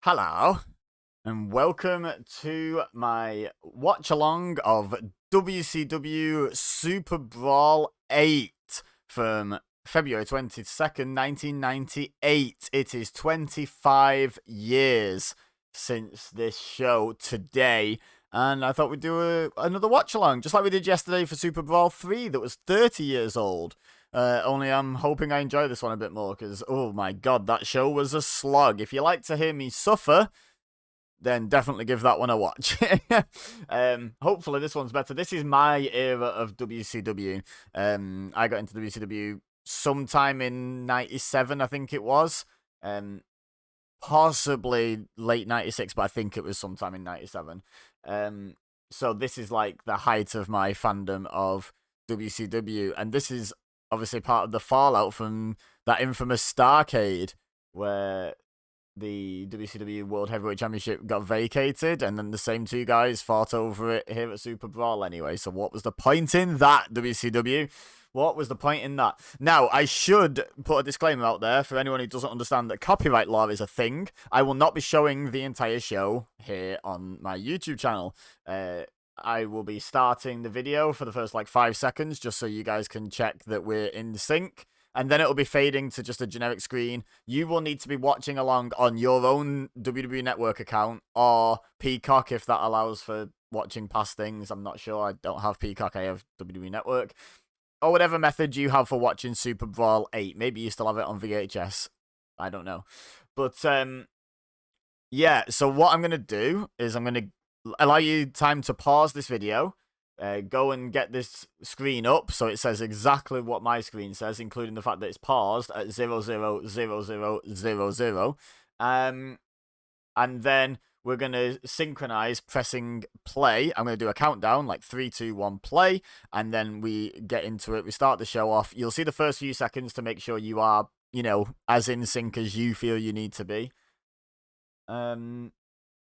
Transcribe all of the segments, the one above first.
Hello, and welcome to my watch along of WCW Super Brawl 8 from February 22nd, 1998. It is 25 years since this show today, and I thought we'd do another watch along, just like we did yesterday for Super Brawl 3, that was 30 years old. Only I'm hoping I enjoy this one a bit more because, oh my god, that show was a slog. If you like to hear me suffer, then definitely give that one a watch. Hopefully this one's better. This is my era of WCW. I got into WCW sometime in '97, I think it was. Possibly late '96, but I think it was sometime in '97. So this is like the height of my fandom of WCW, and this is obviously part of the fallout from that infamous Starcade where the WCW World Heavyweight Championship got vacated, and then the same two guys fought over it here at Super Brawl anyway. So what was the point in that, WCW? What was the point in that? Now, I should put a disclaimer out there for anyone who doesn't understand that copyright law is a thing. I will not be showing the entire show here on my YouTube channel. I will be starting the video for the first like 5 seconds just so you guys can check that we're in sync, and then it'll be fading to just a generic screen. You will need to be watching along on your own WWE Network account or Peacock if that allows for watching past things. I'm not sure. I don't have Peacock. I have WWE Network. Or whatever method you have for watching Super Brawl 8. Maybe you still have it on VHS. I don't know. But, yeah, so what I'm going to do is I'm going to allow you time to pause this video, go and get this screen up so it says exactly what my screen says, including the fact that it's paused at 000000. And then we're going to synchronize pressing play. I'm going to do a countdown, like 3, 2, 1, play, and then we get into it. We start the show off. You'll see the first few seconds to make sure you are, as in sync as you feel you need to be.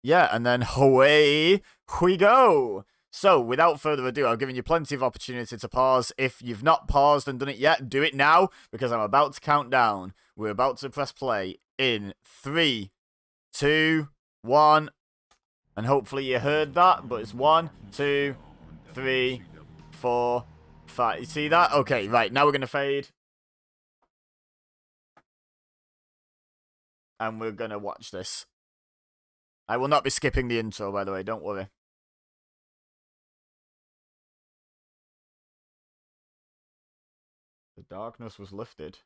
Yeah, and then away we go. So, without further ado, I've given you plenty of opportunity to pause. If you've not paused and done it yet, do it now, because I'm about to count down. We're about to press play in 3, 2, 1, and hopefully you heard that, but it's 1, 2, 3, 4, 5. You see that? Okay, right, now we're going to fade. And we're going to watch this. I will not be skipping the intro, by the way, don't worry. The darkness was lifted.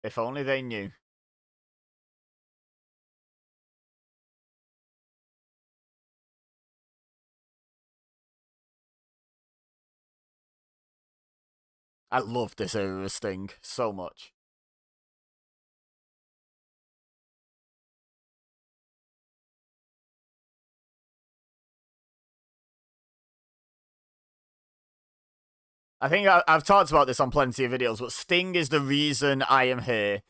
If only they knew. I love this era of Sting so much. I think I've talked about this on plenty of videos, but Sting is the reason I am here.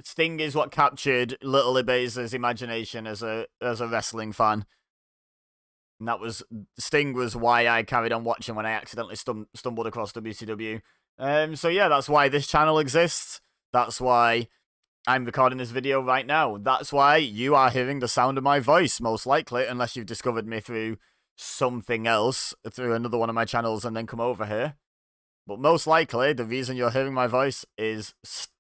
Sting is what captured Little Ibeza's imagination as a wrestling fan. And that was Sting was why I carried on watching when I accidentally stumbled across WCW. So yeah, that's why this channel exists. That's why I'm recording this video right now. That's why you are hearing the sound of my voice, most likely, unless you've discovered me through something else, through another one of my channels, and then come over here. But most likely, the reason you're hearing my voice is Sting!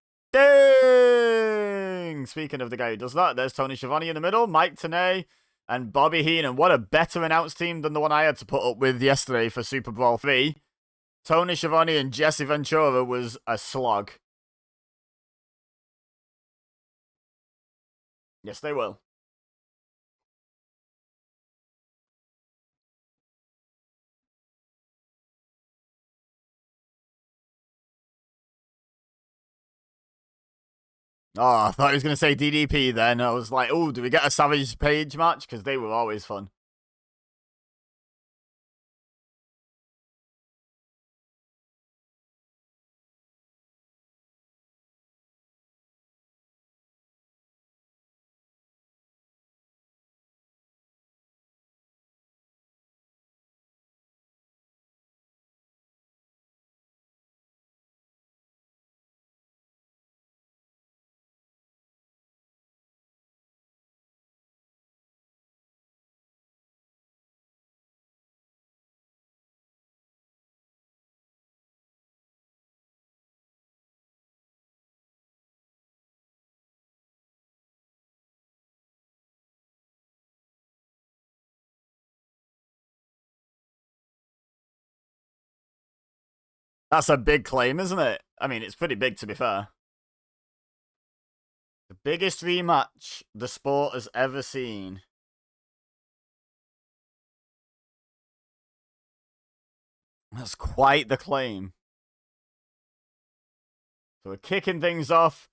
Speaking of the guy who does that, there's Tony Schiavone in the middle, Mike Tenay, and Bobby Heenan. What a better announced team than the one I had to put up with yesterday for Super Brawl 3. Tony Schiavone and Jesse Ventura was a slog. Yes, they will. Oh, I thought he was going to say DDP then. I was like, oh, do we get a Savage Page match? Because they were always fun. That's a big claim, isn't it? I mean, it's pretty big, to be fair. The biggest rematch the sport has ever seen. That's quite the claim. So we're kicking things off.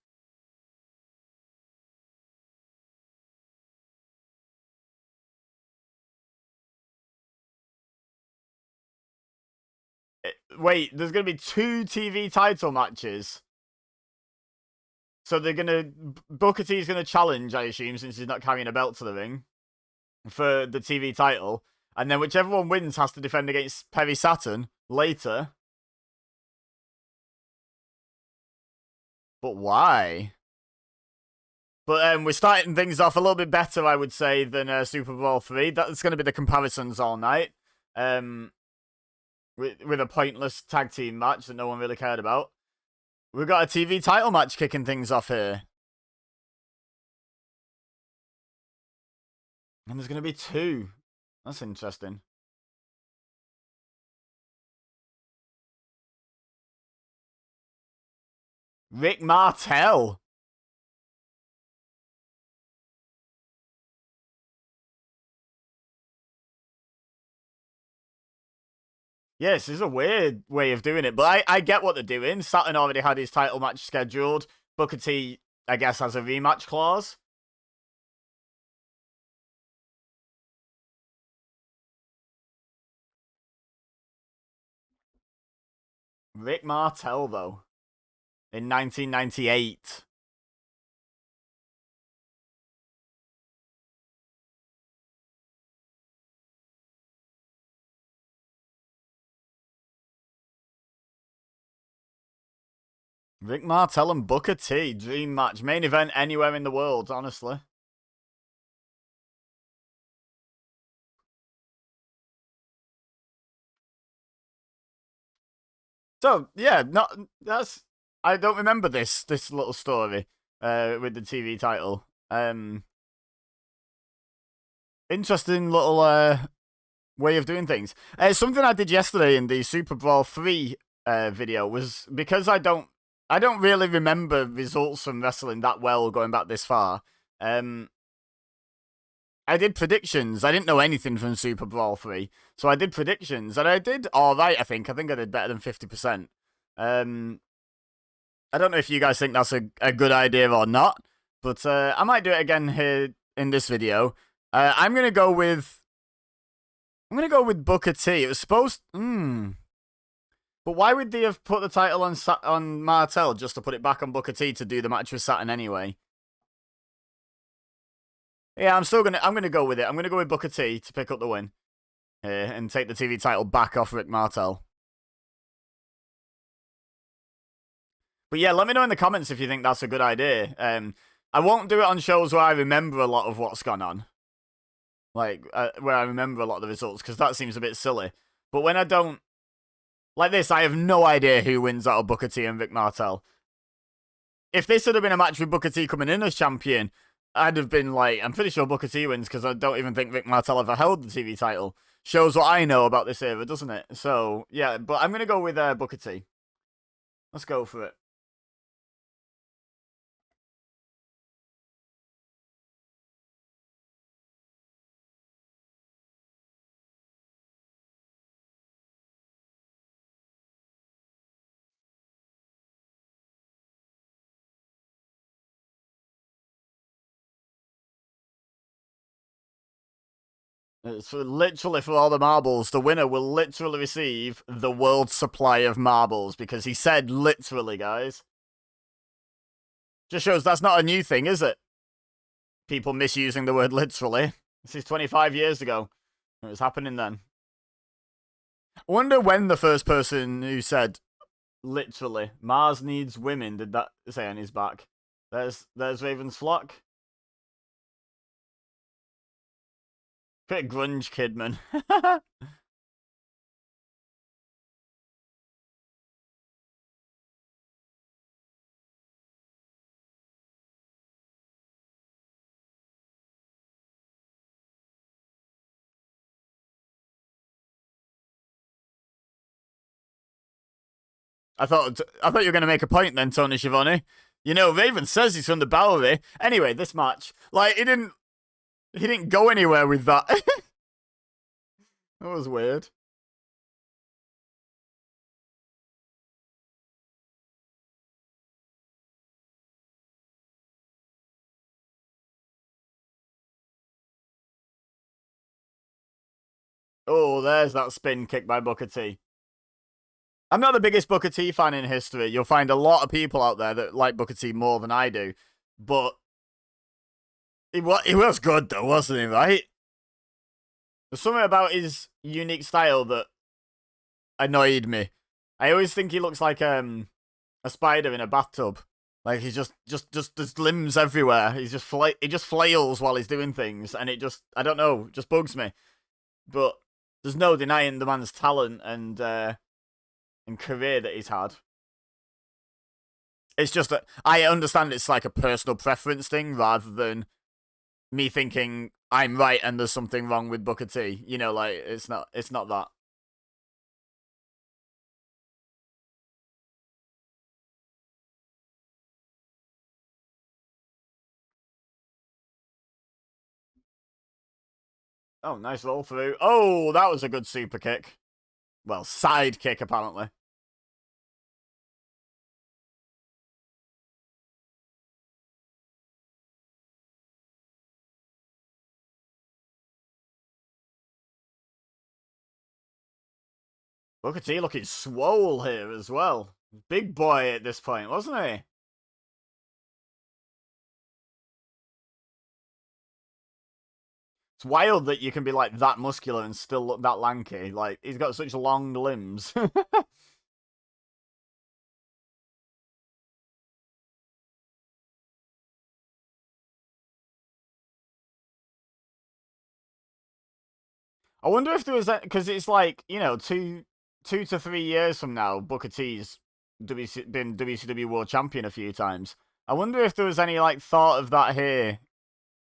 Wait, there's going to be 2 TV title matches. So they're going to... Booker T is going to challenge, I assume, since he's not carrying a belt to the ring, for the TV title. And then whichever one wins has to defend against Perry Saturn later. But why? But we're starting things off a little bit better, I would say, than Super Bowl 3. That's going to be the comparisons all night. With a pointless tag team match that no one really cared about. We've got a TV title match kicking things off here. And there's going to be 2. That's interesting. Rick Martel. Yes, this is a weird way of doing it, but I get what they're doing. Saturn already had his title match scheduled. Booker T, I guess, has a rematch clause. Rick Martel, though, in 1998. Rick Martel and Booker T, dream match. Main event anywhere in the world, honestly. So, yeah, I don't remember this little story with the TV title. Interesting little way of doing things. Something I did yesterday in the Super Bowl 3 video was because I don't really remember results from wrestling that well going back this far. I did predictions. I didn't know anything from Super Bowl 3. So I did predictions, and I did alright, I think. I think I did better than 50%. I don't know if you guys think that's a good idea or not, but I might do it again here in this video. I'm gonna go with Booker T. It was supposed... But why would they have put the title on Martel just to put it back on Booker T to do the match with Saturn anyway? Yeah, I'm gonna go with it. I'm gonna go with Booker T to pick up the win here and take the TV title back off Rick Martel. But yeah, let me know in the comments if you think that's a good idea. I won't do it on shows where I remember a lot of what's gone on, like where I remember a lot of the results, because that seems a bit silly. But when I don't, like this, I have no idea who wins out of Booker T and Rick Martel. If this had been a match with Booker T coming in as champion, I'd have been like, I'm pretty sure Booker T wins because I don't even think Rick Martel ever held the TV title. Shows what I know about this era, doesn't it? So, yeah, but I'm going to go with Booker T. Let's go for it. It's literally for all the marbles. The winner will literally receive the world's supply of marbles because he said literally, guys. Just shows that's not a new thing, is it? People misusing the word literally. This is 25 years ago. It was happening then. I wonder when the first person who said literally Mars needs women did that say on his back. There's Raven's flock. Bit grunge Kidman. I thought you were gonna make a point then, Tony Schiavone. You know, Raven says he's from the Bowery. Anyway, this match, like, he didn't go anywhere with that. That was weird. Oh, there's that spin kick by Booker T. I'm not the biggest Booker T fan in history. You'll find a lot of people out there that like Booker T more than I do. But he was good though, wasn't he, right? There's something about his unique style that annoyed me. I always think he looks like a spider in a bathtub. Like he's just there's limbs everywhere. He just flails while he's doing things, and I don't know, just bugs me. But there's no denying the man's talent and career that he's had. It's just that I understand it's like a personal preference thing rather than me thinking I'm right and there's something wrong with Booker T. You know, like it's not that. Oh, nice roll through. Oh, that was a good super kick. Well, side kick apparently. Booker T looking swole here as well. Big boy at this point, wasn't he? It's wild that you can be like that muscular and still look that lanky. Like he's got such long limbs. I wonder if there was that because it's like two to 3 years from now, Booker T's been WCW World Champion a few times. I wonder if there was any like thought of that here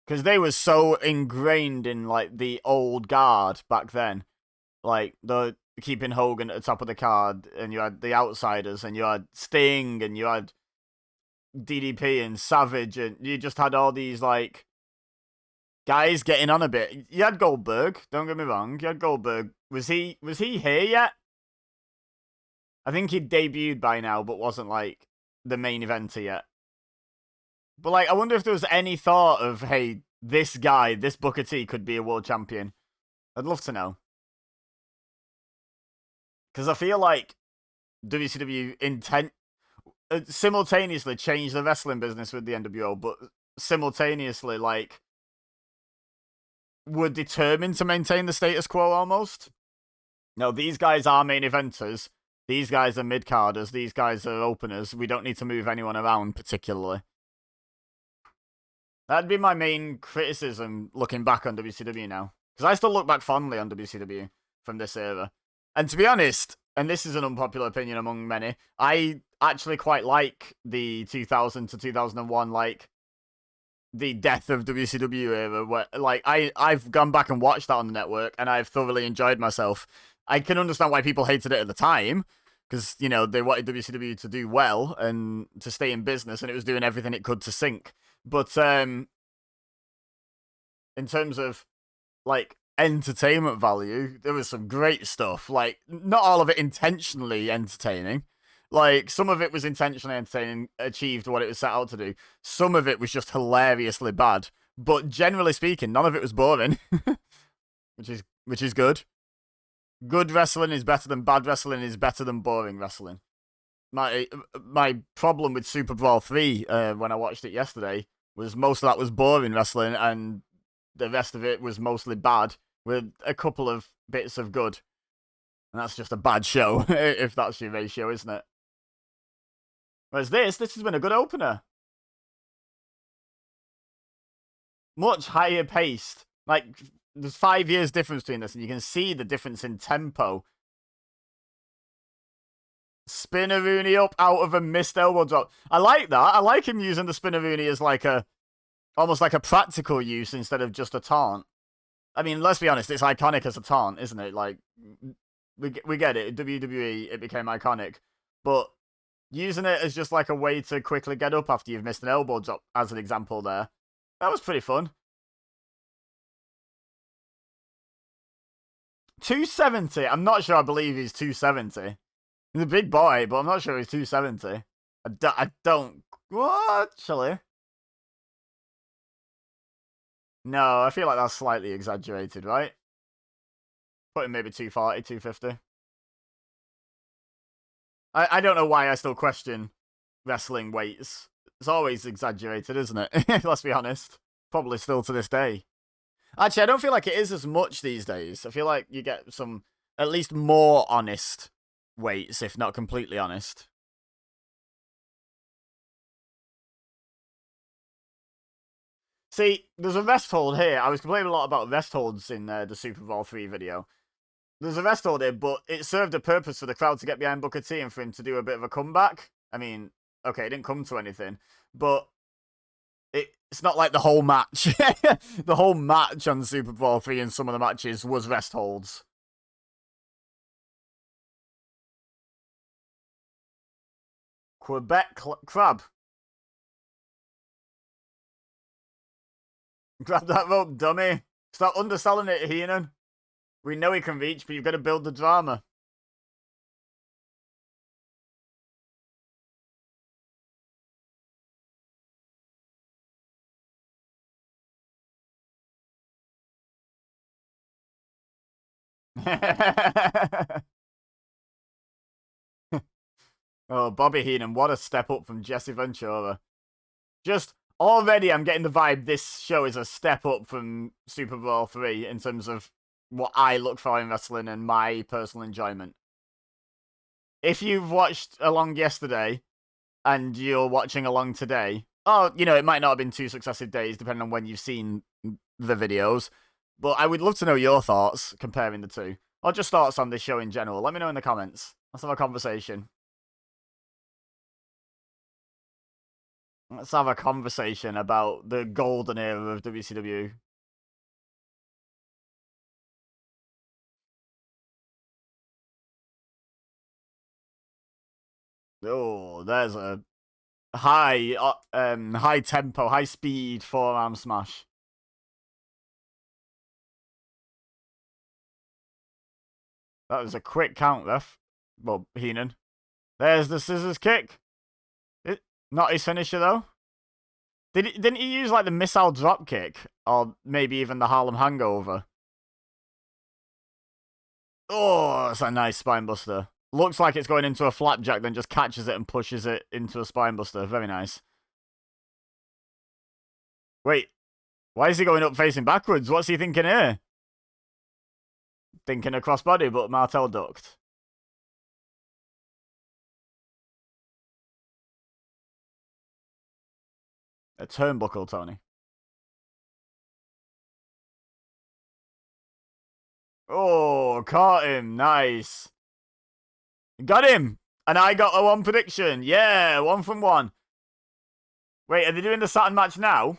because they were so ingrained in like the old guard back then, like the keeping Hogan at the top of the card, and you had the Outsiders, and you had Sting, and you had DDP and Savage, and you just had all these like guys getting on a bit. You had Goldberg. Don't get me wrong. You had Goldberg. Was he here yet? I think he'd debuted by now, but wasn't like the main eventer yet. But like, I wonder if there was any thought of, hey, this guy, this Booker T, could be a world champion. I'd love to know. Because I feel like WCW simultaneously changed the wrestling business with the NWO, but simultaneously like were determined to maintain the status quo almost. No, these guys are main eventers. These guys are mid-carders. These guys are openers. We don't need to move anyone around particularly. That'd be my main criticism looking back on WCW now. Because I still look back fondly on WCW from this era. And to be honest, and this is an unpopular opinion among many, I actually quite like the 2000 to 2001, like, the death of WCW era, where, like, I've gone back and watched that on the network, and I've thoroughly enjoyed myself. I can understand why people hated it at the time, because, you know, they wanted WCW to do well and to stay in business, and it was doing everything it could to sink. But in terms of like entertainment value, there was some great stuff. Like not all of it intentionally entertaining. Like some of it was intentionally entertaining, achieved what it was set out to do. Some of it was just hilariously bad. But generally speaking, none of it was boring, which is good. Good wrestling is better than bad wrestling is better than boring wrestling. My problem with Super Brawl 3 when I watched it yesterday was most of that was boring wrestling and the rest of it was mostly bad with a couple of bits of good. And that's just a bad show, if that's your ratio, isn't it? Whereas this has been a good opener. Much higher paced. Like, there's 5 years difference between this, and you can see the difference in tempo. Spinaroonie up out of a missed elbow drop. I like that. I like him using the Spinaroonie as like almost like a practical use instead of just a taunt. I mean, let's be honest, it's iconic as a taunt, isn't it? Like, we get it. In WWE, it became iconic. But Using it as just like a way to quickly get up after you've missed an elbow drop, as an example there. That was pretty fun. 270. I'm not sure I believe he's 270. He's a big boy, but I'm not sure he's 270. I don't. What? Actually? No, I feel like that's slightly exaggerated, right? Put him maybe 240, 250. I don't know why I still question wrestling weights. It's always exaggerated, isn't it? Let's be honest. Probably still to this day. Actually, I don't feel like it is as much these days. I feel like you get some, at least more honest weights, if not completely honest. See, there's a rest hold here. I was complaining a lot about rest holds in the Super Bowl 3 video. There's a rest hold here, but it served a purpose for the crowd to get behind Booker T and for him to do a bit of a comeback. I mean, okay, it didn't come to anything, but it's not like the whole match. The whole match on Super Bowl 3 and some of the matches was rest holds. Quebec Crab. Grab that rope, dummy. Stop underselling it, Heenan. We know he can reach, but you've got to build the drama. Oh, Bobby Heenan, what a step up from Jesse Ventura. Just already, I'm getting the vibe this show is a step up from Super Bowl 3 in terms of what I look for in wrestling and my personal enjoyment. If you've watched along yesterday and you're watching along today, oh, you know, it might not have been 2 successive days depending on when you've seen the videos, but I would love to know your thoughts comparing the two, or just thoughts on this show in general. Let me know in the comments. Let's have a conversation. Let's have a conversation about the golden era of WCW. Oh, there's a high tempo, high speed forearm smash. That was a quick count, ref. Well, Heenan. There's the scissors kick. Not his finisher though. Didn't he use like the missile drop kick, or maybe even the Harlem Hangover? Oh, that's a nice spinebuster. Looks like it's going into a flapjack, then just catches it and pushes it into a spinebuster. Very nice. Wait, why is he going up facing backwards? What's he thinking here? Thinking a crossbody, but Martel ducked. A turnbuckle, Tony. Oh, caught him. Nice. Got him. And I got a 1 prediction. Yeah, 1 from 1. Wait, are they doing the Saturn match now?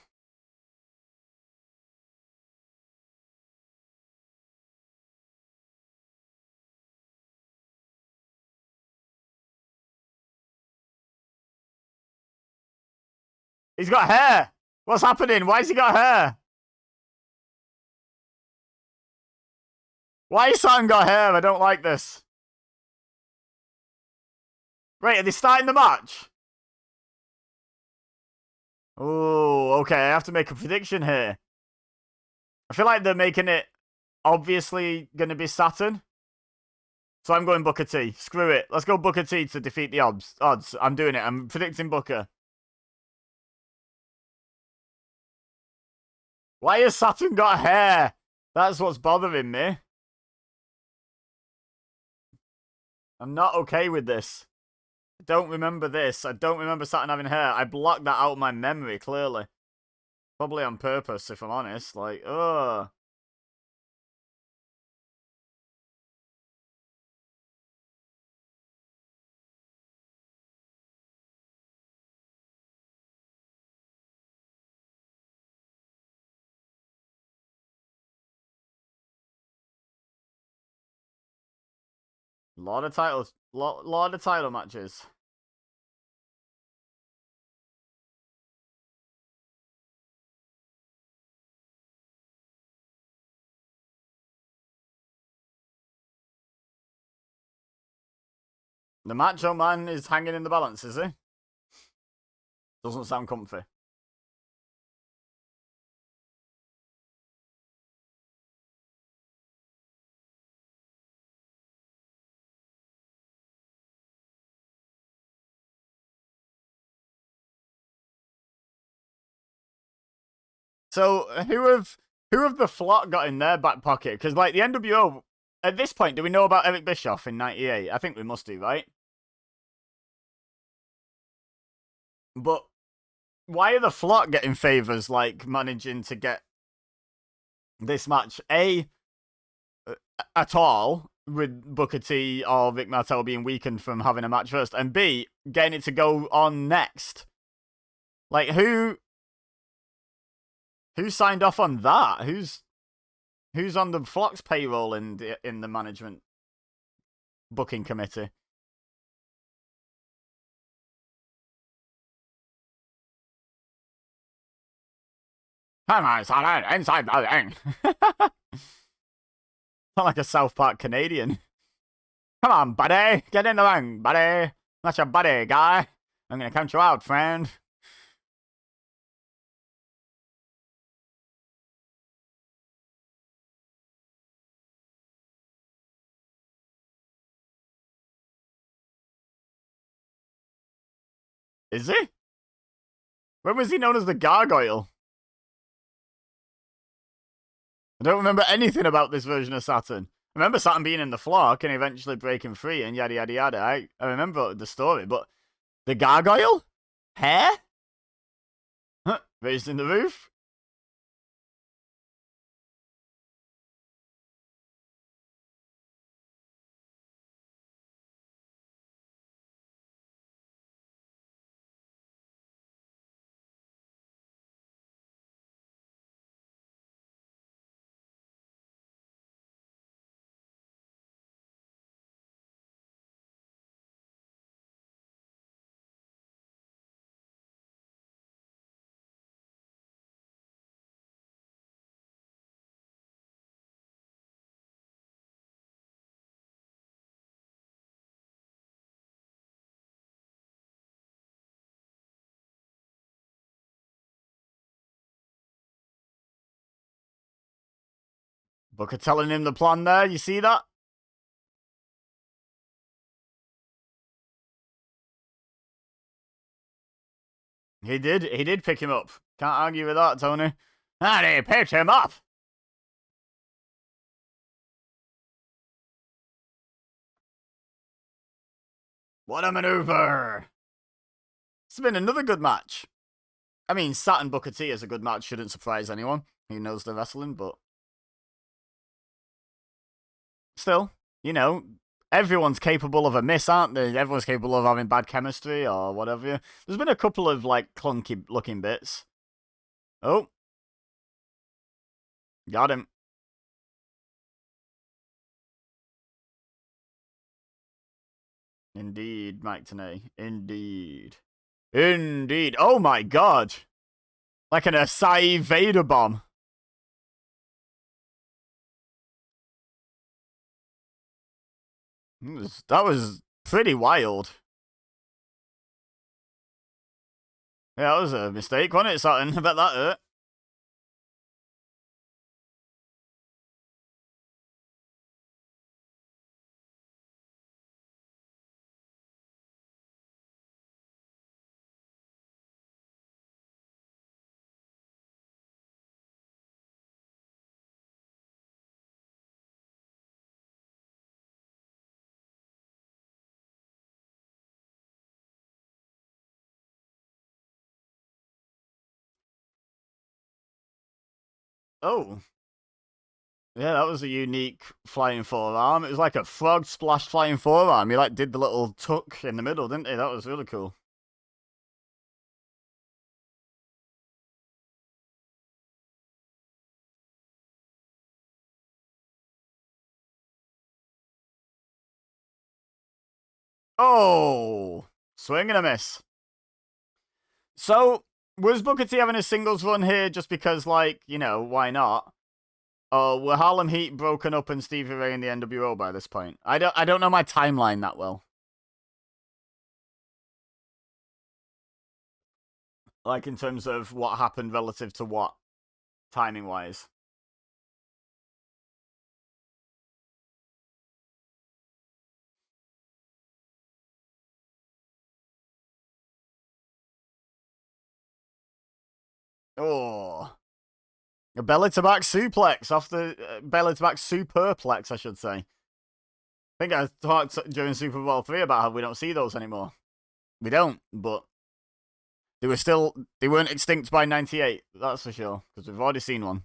He's got hair. What's happening? Why has he got hair? Why has Saturn got hair? I don't like this. Wait, are they starting the match? Oh, okay. I have to make a prediction here. I feel like they're making it obviously going to be Saturn. So I'm going Booker T. Screw it. Let's go Booker T to defeat the odds. I'm doing it. I'm predicting Booker. Why has Saturn got hair? That's what's bothering me. I'm not okay with this. I don't remember this. I don't remember Saturn having hair. I blocked that out of my memory, clearly. Probably on purpose, if I'm honest. Like, ugh. Lot of titles. Lot of title matches. The Macho Man is hanging in the balance, is he? Doesn't sound comfy. So who have the Flock got in their back pocket? Because like the NWO at this point, do we know about Eric Bischoff in '98? I think we must do, right? But why are the Flock getting favors like managing to get this match at all with Booker T or Vic Martel being weakened from having a match first, and B getting it to go on next? Like who signed off on that? Who's on the Flock's payroll in the management booking committee? Come on, son, inside the ring. Not like a South Park Canadian. Come on, buddy, get in the ring, buddy. That's your buddy, guy. I'm gonna count you out, friend. Is he? When was he known as the Gargoyle? I don't remember anything about this version of Saturn. I remember Saturn being in the Flock and eventually breaking free and yada yada yada. I remember the story, but the Gargoyle? Hair? Huh, raised in the roof? Booker telling him the plan there, you see that? He did pick him up. Can't argue with that, Tony. And he picked him up! What a maneuver! It's been another good match. I mean, Saturn Booker T is a good match, shouldn't surprise anyone who knows the wrestling, but still, you know, everyone's capable of a miss, aren't they? Everyone's capable of having bad chemistry or whatever. There's been a couple of, like, clunky looking bits. Oh. Got him. Indeed, Mike Tenay. Indeed. Indeed. Oh my god. Like an Acai Vader bomb. That was pretty wild. Yeah, that was a mistake, wasn't it, Saturn? I bet that hurt. Oh. Yeah, that was a unique flying forearm. It was like a frog splash flying forearm. He like did the little tuck in the middle, didn't he? That was really cool. Oh, swing and a miss. So, was Booker T having a singles run here just because, like, you know, why not? Or were Harlem Heat broken up and Stevie Ray in the NWO by this point? I don't know my timeline that well. Like in terms of what happened relative to what, timing wise. Oh, a belly to back suplex off the belly to back superplex, I should say. I think I talked during Super Bowl 3 about how we don't see those anymore. We don't, but they weren't extinct by 98, that's for sure, because we've already seen one.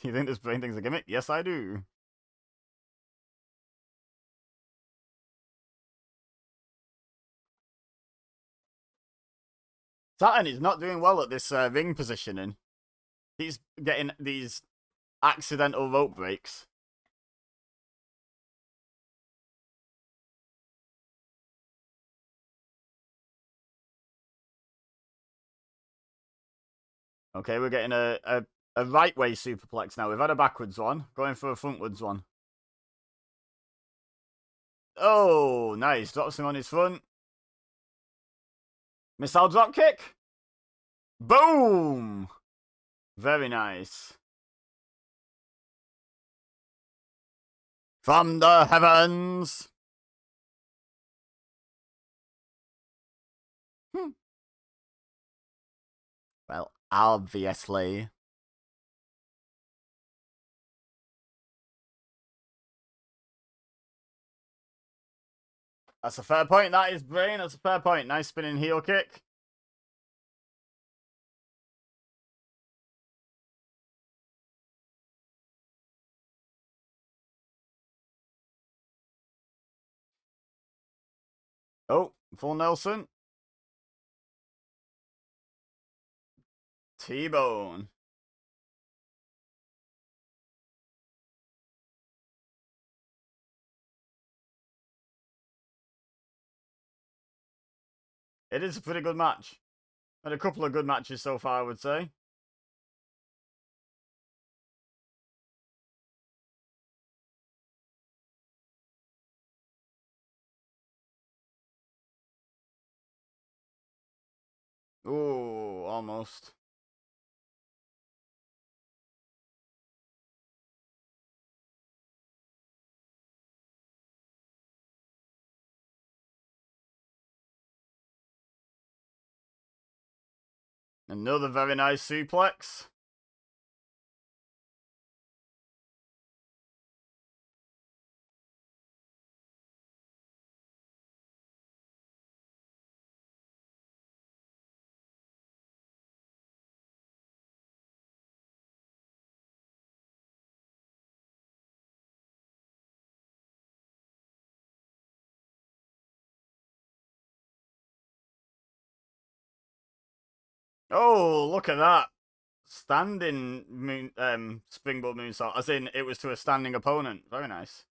You think this brain thing's a gimmick? Yes, I do. Saturn is not doing well at this ring positioning. He's getting these accidental rope breaks. Okay, we're getting a right way superplex now. We've had a backwards one, going for a frontwards one. Oh, nice. Drops him on his front. Missile drop kick. Boom. Very nice. From the heavens. Well, obviously. That's a fair point. That is brain. That's a fair point. Nice spinning heel kick. Oh, full Nelson. T-bone. It is a pretty good match. Had a couple of good matches so far, I would say. Ooh, almost. Another very nice suplex. Oh, look at that. Standing springboard moonsault. As in, it was to a standing opponent. Very nice.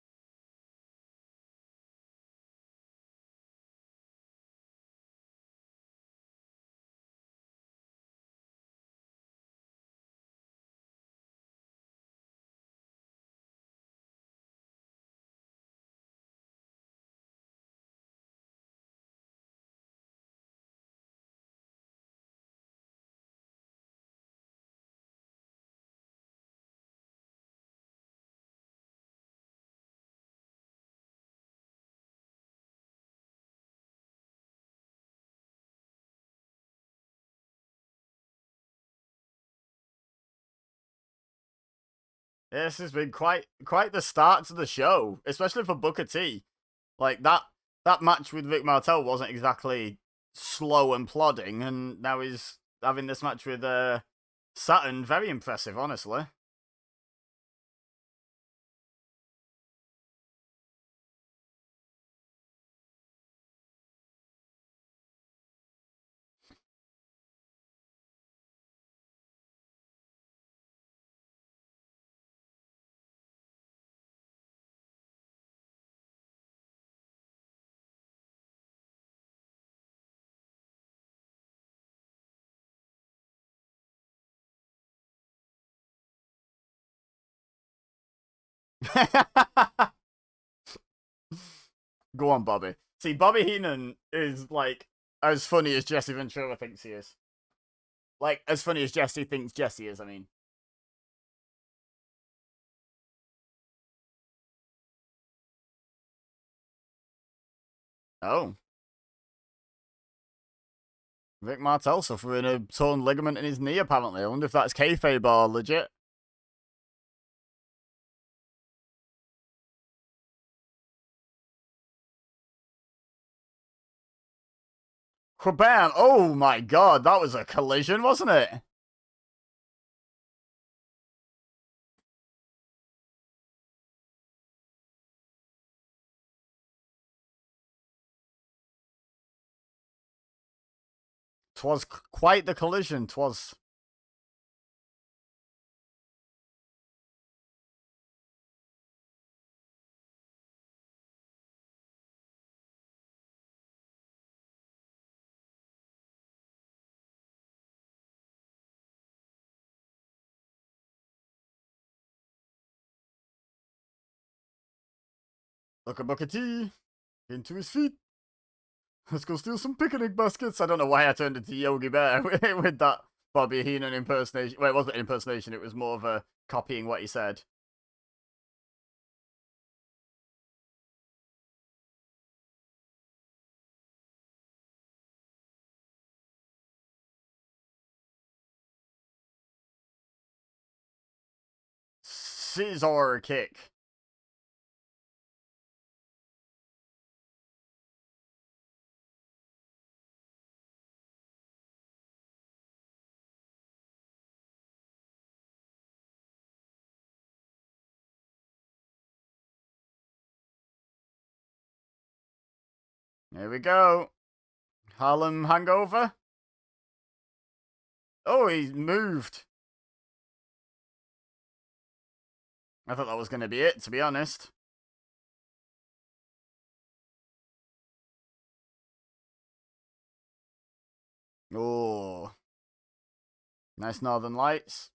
This has been quite the start to the show, especially for Booker T. Like that match with Rick Martel wasn't exactly slow and plodding, and now he's having this match with Saturn. Very impressive, honestly. Go on, Bobby. See, Bobby Heenan is like as funny as Jesse Ventura thinks he is. Like as funny as Jesse thinks Jesse is. I mean, oh, Rick Martel suffering a torn ligament in his knee. Apparently, I wonder if that's kayfabe or legit. Kabam! Oh my god, that was a collision, wasn't it? Twas quite the collision, twas. Look at Booker T. Into his feet. Let's go steal some picnic baskets. I don't know why I turned into Yogi Bear with that Bobby Heenan impersonation. Well, it wasn't an impersonation, it was more of a copying what he said. Scissor kick. Here we go. Harlem hangover. Oh, he's moved. I thought that was going to be it, to be honest. Oh. Nice Northern Lights.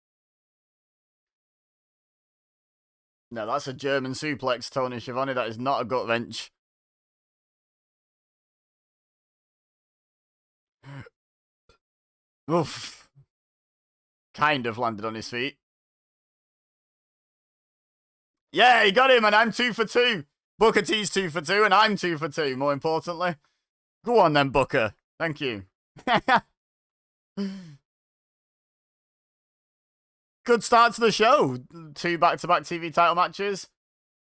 No, that's a German suplex, Tony Schiavone. That is not a gut wrench. Oof. Kind of landed on his feet. Yeah, he got him, and I'm 2 for 2. Booker T's 2 for 2, and I'm 2 for 2, more importantly. Go on then, Booker. Thank you. Good start to the show. 2 back-to-back TV title matches.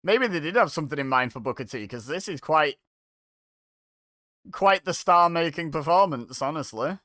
Maybe they did have something in mind for Booker T, because this is quite the star-making performance, honestly.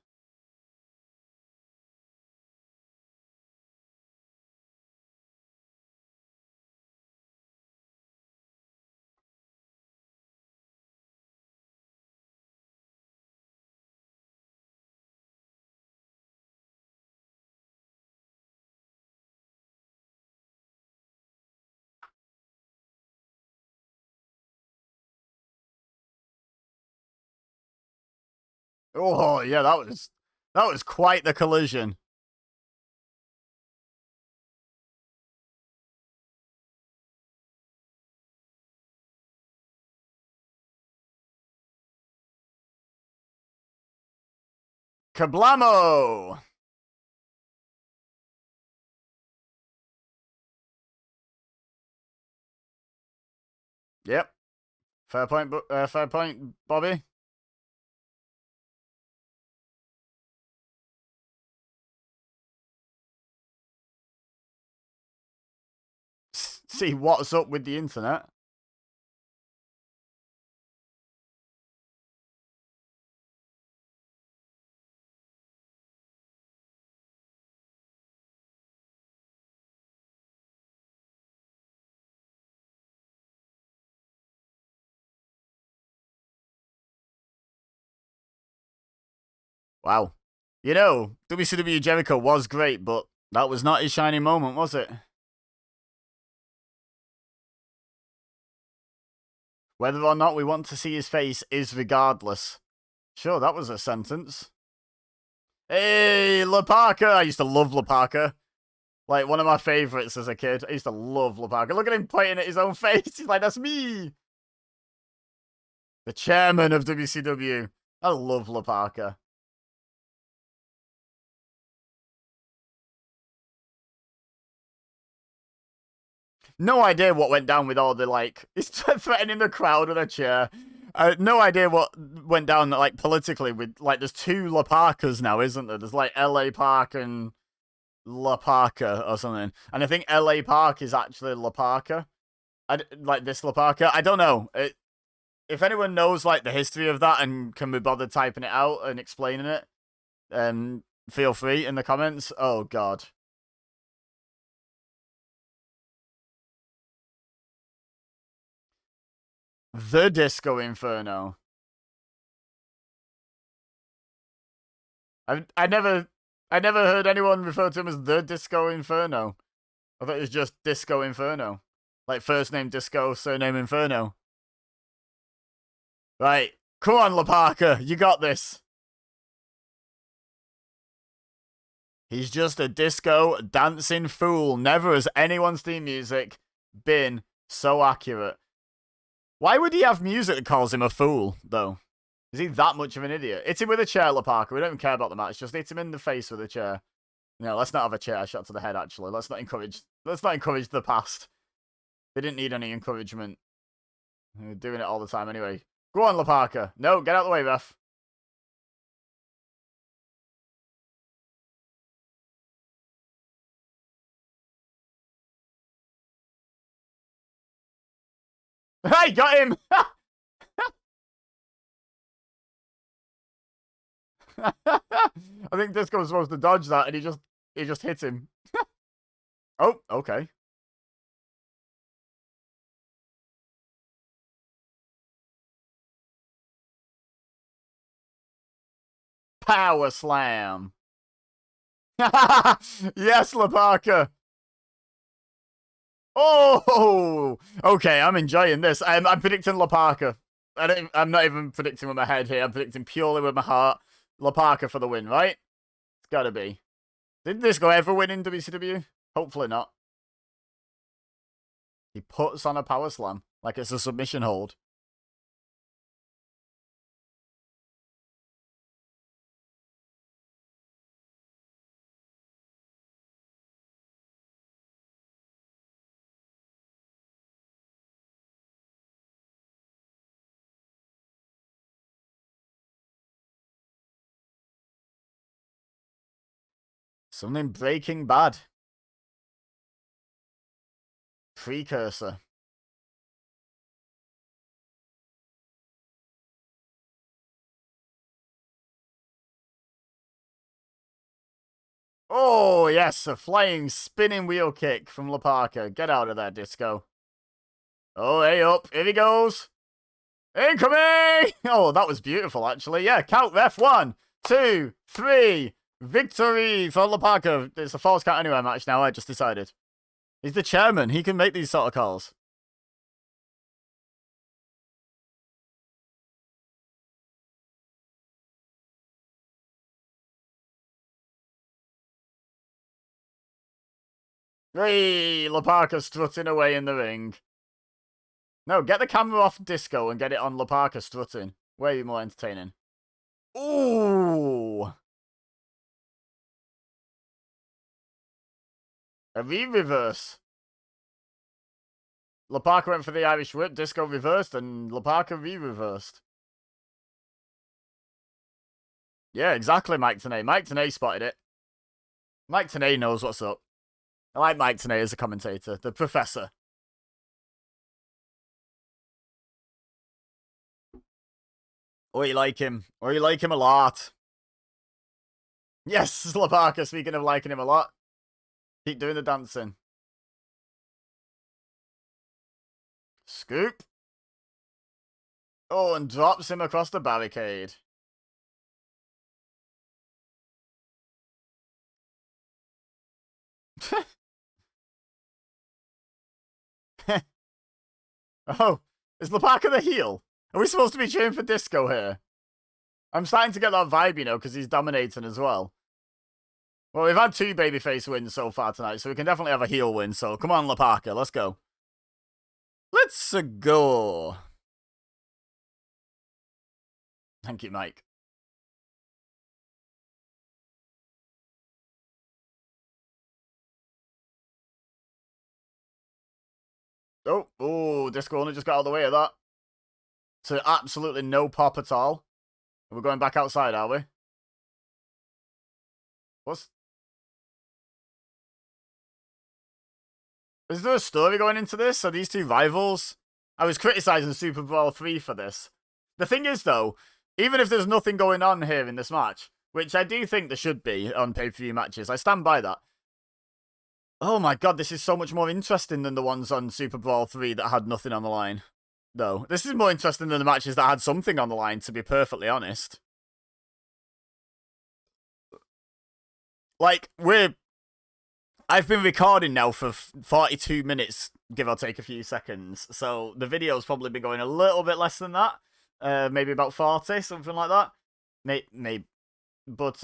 Oh, yeah, that was quite the collision. Kablamo! Yep. Fair point, Bobby. See what's up with the internet. Wow. You know, WCW Jericho was great, but that was not his shining moment, was it? Whether or not we want to see his face is regardless. Sure, that was a sentence. Hey, La Parka! I used to love La Parka. Like, one of my favorites as a kid. I used to love La Parka. Look at him pointing at his own face. He's like, that's me. The chairman of WCW. I love La Parka. No idea what went down with all the, like, he's threatening the crowd with a chair. No idea what went down, like, politically with, like, there's two La Parkas now, isn't there? There's, like, LA Park and La Parka or something. And I think LA Park is actually La Parka. Like, this La Parka. I don't know. If anyone knows, like, the history of that and can be bothered typing it out and explaining it, feel free in the comments. Oh, God. The Disco Inferno. I never heard anyone refer to him as the Disco Inferno. I thought it was just Disco Inferno. Like, first name Disco, surname Inferno. Right. Come on, La Parka. You got this. He's just a disco dancing fool. Never has anyone's theme music been so accurate. Why would he have music that calls him a fool, though? Is he that much of an idiot? Hit him with a chair, La Parka. We don't even care about the match. Just hit him in the face with a chair. No, let's not have a chair shot to the head, actually. Let's not encourage the past. They didn't need any encouragement. They're doing it all the time anyway. Go on, La Parka. No, get out of the way, ref. Hey, got him! I think Disco was supposed to dodge that, and he just hit him. Oh, okay. Power slam. Yes, La Parka. Oh, okay. I'm enjoying this. I'm predicting La Parka. I'm not even predicting with my head here. I'm predicting purely with my heart. La Parka for the win, right? It's gotta be. Did Disco ever win in WCW? Hopefully not. He puts on a power slam like it's a submission hold. Something Breaking Bad. Precursor. Oh, yes, a flying spinning wheel kick from La Parka. Get out of there, Disco. Oh, hey up. Here he goes. Incoming! Oh, that was beautiful, actually. Yeah, count ref. 1, 2, 3. Victory for La Parka. It's a false count anywhere match now, I just decided. He's the chairman. He can make these sort of calls. Hey, La Parka strutting away in the ring. No, get the camera off Disco and get it on La Parka strutting. Way more entertaining. Ooh! A reverse. La Parka went for the Irish whip, Disco reversed, and La Parka re-reversed. Yeah, exactly, Mike Tenay. Mike Tenay spotted it. Mike Tenay knows what's up. I like Mike Tenay as a commentator. The professor. Or you like him. Or you like him a lot. Yes, La Parka, speaking of liking him a lot. Keep doing the dancing. Scoop. Oh, and drops him across the barricade. Oh, is La Parka the heel? Are we supposed to be cheering for Disco here? I'm starting to get that vibe, you know, because he's dominating as well. Well, we've had 2 babyface wins so far tonight, so we can definitely have a heel win. So come on, La Parka, let's go. Let's go. Thank you, Mike. Oh, Disco only just got out of the way of that. So absolutely no pop at all. We're going back outside, are we? What's... Is there a story going into this? Are these 2 rivals? I was criticizing Super Brawl 3 for this. The thing is, though, even if there's nothing going on here in this match, which I do think there should be on pay-per-view matches, I stand by that. Oh my god, this is so much more interesting than the ones on Super Brawl 3 that had nothing on the line. Though, this is more interesting than the matches that had something on the line, to be perfectly honest. Like, I've been recording now for 42 minutes, give or take a few seconds, so the video's probably been going a little bit less than that. Maybe about 40, something like that. Maybe. But,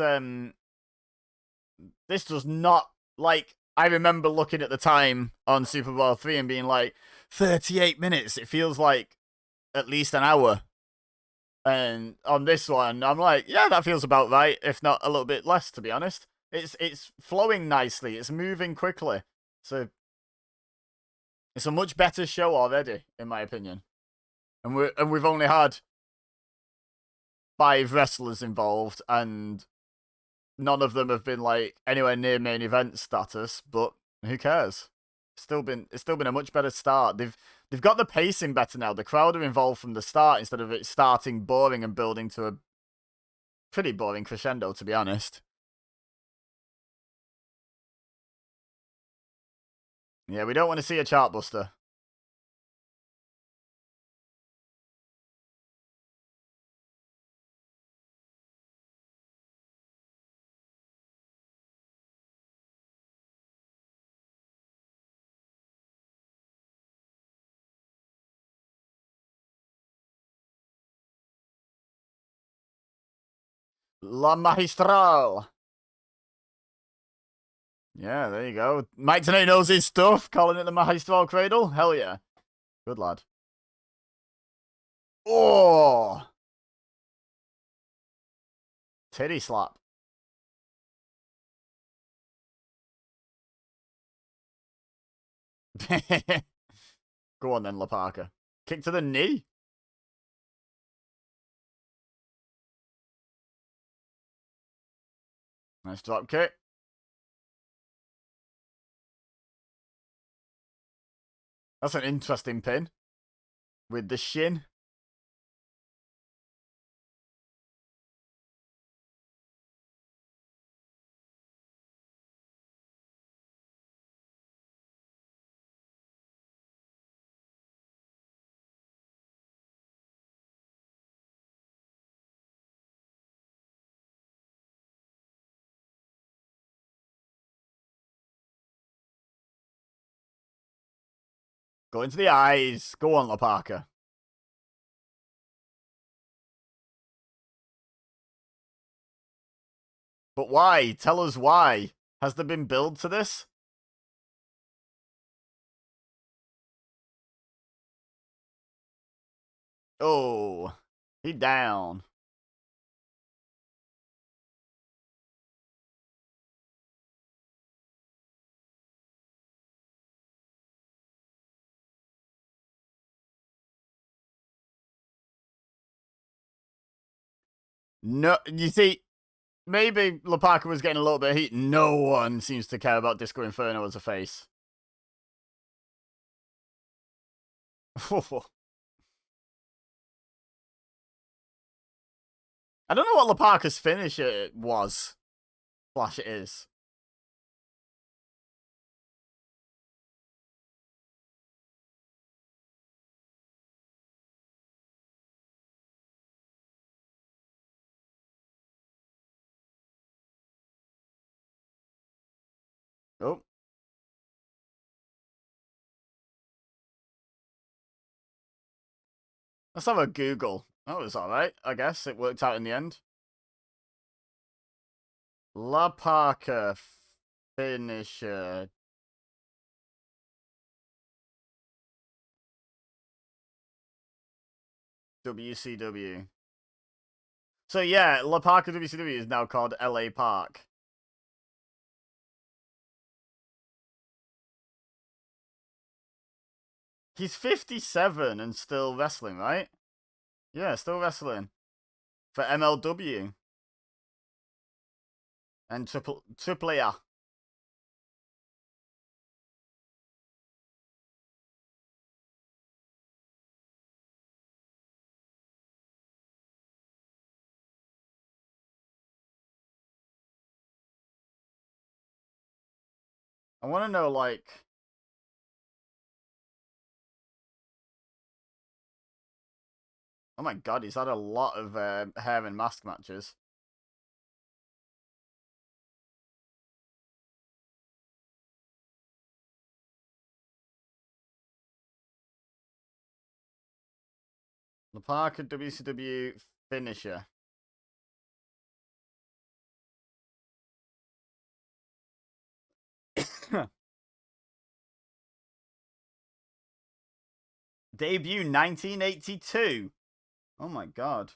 this does not, like, I remember looking at the time on Super Bowl 3 and being like, 38 minutes, it feels like at least an hour. And on this one, I'm like, yeah, that feels about right, if not a little bit less, to be honest. It's flowing nicely, it's moving quickly. So it's a much better show already, in my opinion. And we've only had 5 wrestlers involved, and none of them have been like anywhere near main event status, but who cares? It's still been a much better start. They've got the pacing better now. The crowd are involved from the start instead of it starting boring and building to a pretty boring crescendo, to be honest. Yeah, we don't want to see a chartbuster. La Magistral. Yeah, there you go. Mike Tenay knows his stuff, calling it the Magistral Cradle. Hell yeah. Good lad. Oh! Titty slap. Go on then, La Parka. Kick to the knee. Nice drop kick. That's an interesting pin. With the shin. Go into the eyes. Go on, La Parka. But why? Tell us why. Has there been build to this? Oh, he down. No, you see, maybe La Parka was getting a little bit of heat. No one seems to care about Disco Inferno as a face. I don't know what La Parka's finish it was. Slash it is. Oh. Let's have a Google. That was alright, I guess. It worked out in the end. La Parka finisher. WCW. So yeah, La Parka WCW is now called LA Park. He's 57 and still wrestling, right? Yeah, still wrestling. For MLW. And Triple A. I want to know, like... Oh my god, he's had a lot of hair and mask matches. La Parka WCW finisher. Debut 1982. Oh my god.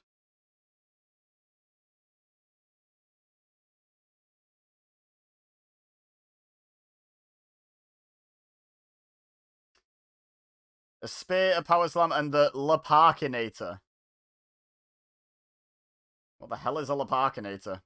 A spear, a power slam, and the La Parkinator. What the hell is a La Parkinator?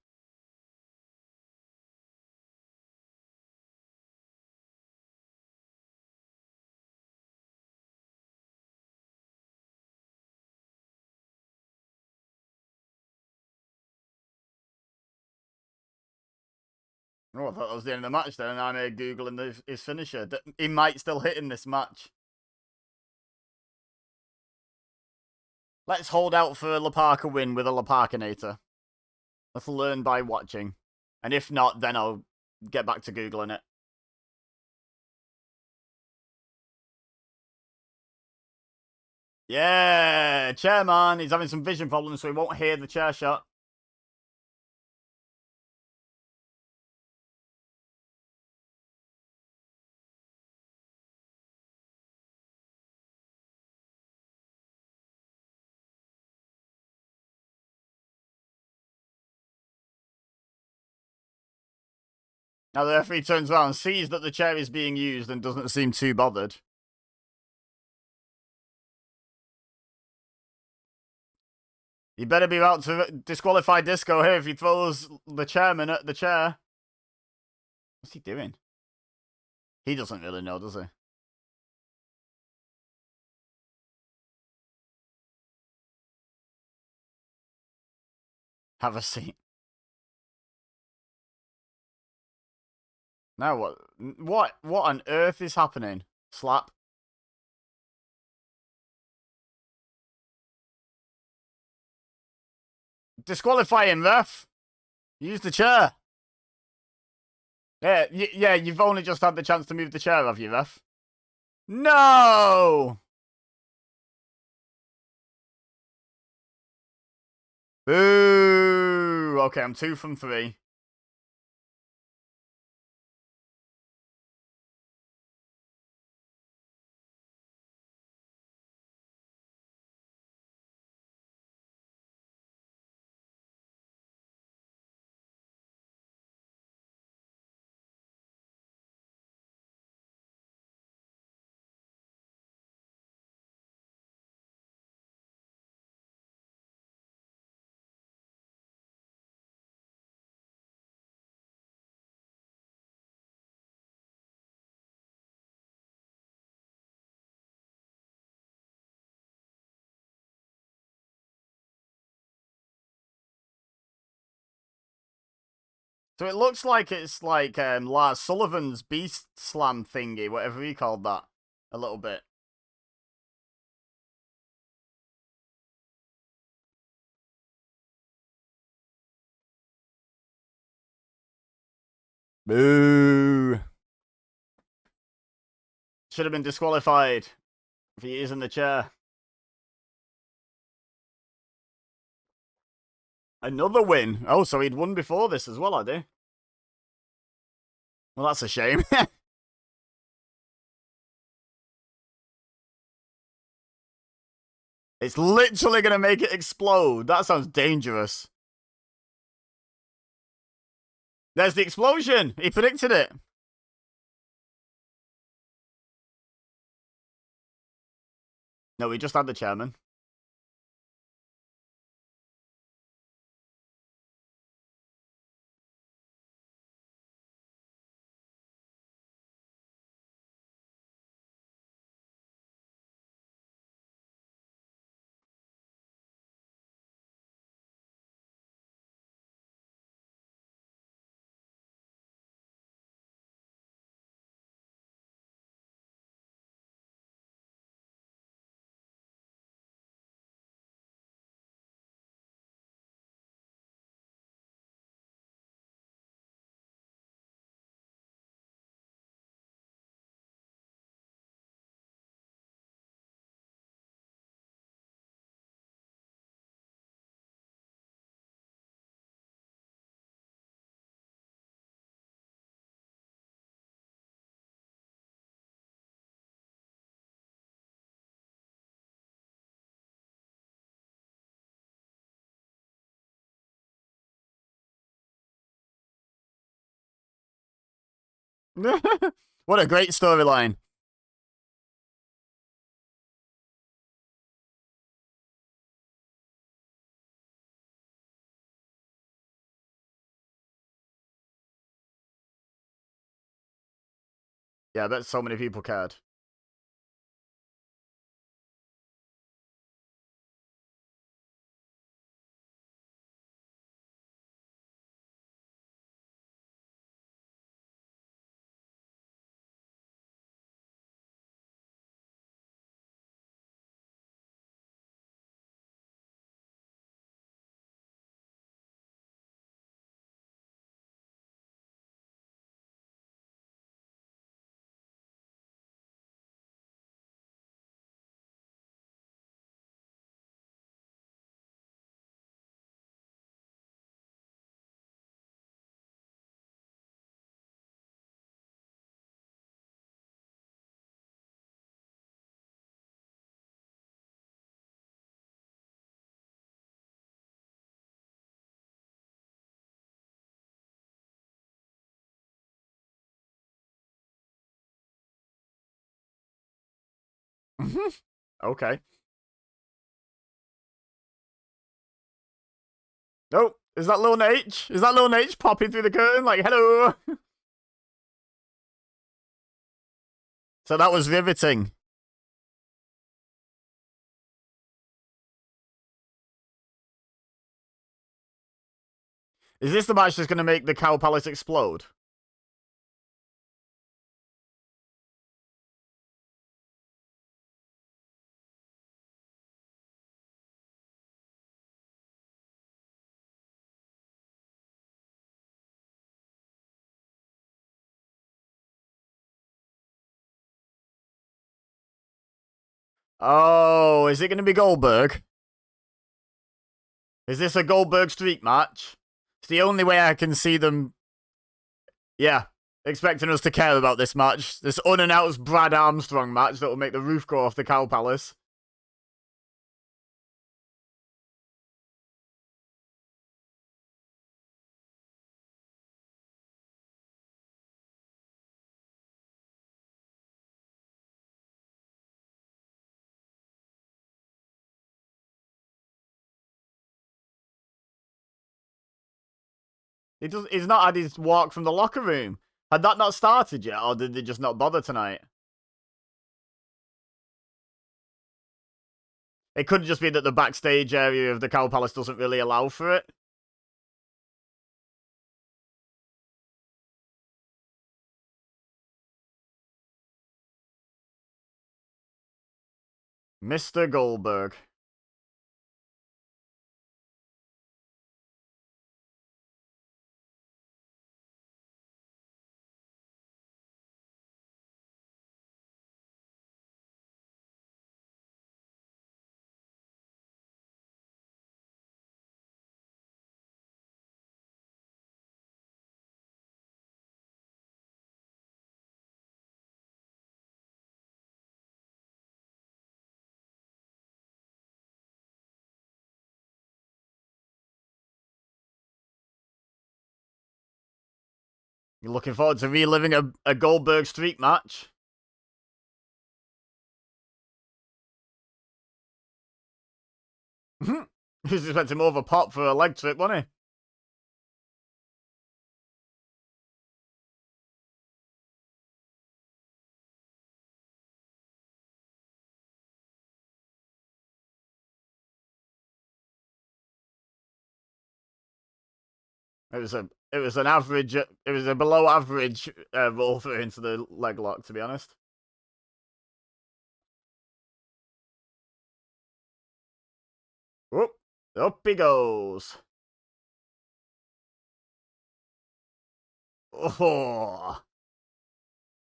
Oh, I thought that was the end of the match then, and I'm Googling his finisher. He might still hit in this match. Let's hold out for a La Parka win with a La Parkinator. Let's learn by watching. And if not, then I'll get back to Googling it. Yeah, chairman. He's having some vision problems, so he won't hear the chair shot. Now the referee turns around, sees that the chair is being used, and doesn't seem too bothered. You better be about to disqualify Disco here if he throws the chairman at the chair. What's he doing? He doesn't really know, does he? Have a seat. Now what? What on earth is happening? Slap. Disqualify him, ref. Use the chair. Yeah, you've only just had the chance to move the chair, have you, ref? No! Boo! Okay, I'm 2 from 3. So it looks like it's like Lars Sullivan's Beast Slam thingy, whatever he called that, a little bit. Boo! Should have been disqualified if he is in the chair. Another win. Oh, so he'd won before this as well, had he? Well, that's a shame. It's literally going to make it explode. That sounds dangerous. There's the explosion. He predicted it. No, we just had the chairman. What a great storyline. Yeah, I bet so many people cared. Okay. Oh, is that Lil H? Is that Lil H popping through the curtain like, hello? So that was riveting. Is this the match that's going to make the Cow Palace explode? Oh, is it going to be Goldberg? Is this a Goldberg streak match? It's the only way I can see them. Yeah, expecting us to care about this match. This unannounced Brad Armstrong match that will make the roof go off the Cow Palace. He's not had his walk from the locker room. Had that not started yet, or did they just not bother tonight? It could just be that the backstage area of the Cow Palace doesn't really allow for it. Mr. Goldberg. You're looking forward to reliving a Goldberg streak match? He's expecting more of a pop for a leg trip, wasn't he? It was an average. It was a below average roll through into the leg lock, to be honest. Whoop! Up he goes. Oh,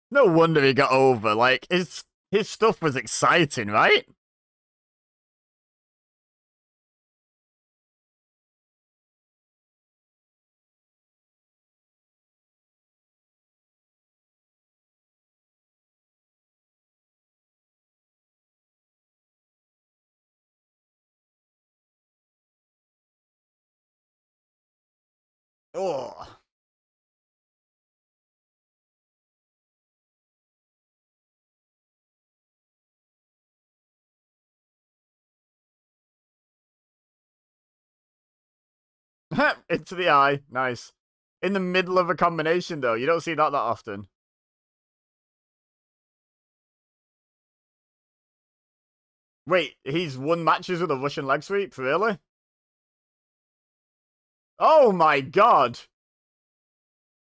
no wonder he got over. Like his stuff was exciting, right? Oh. Into the eye. Nice. In the middle of a combination, though. You don't see that often. Wait, he's won matches with a Russian leg sweep? Really? Oh my god.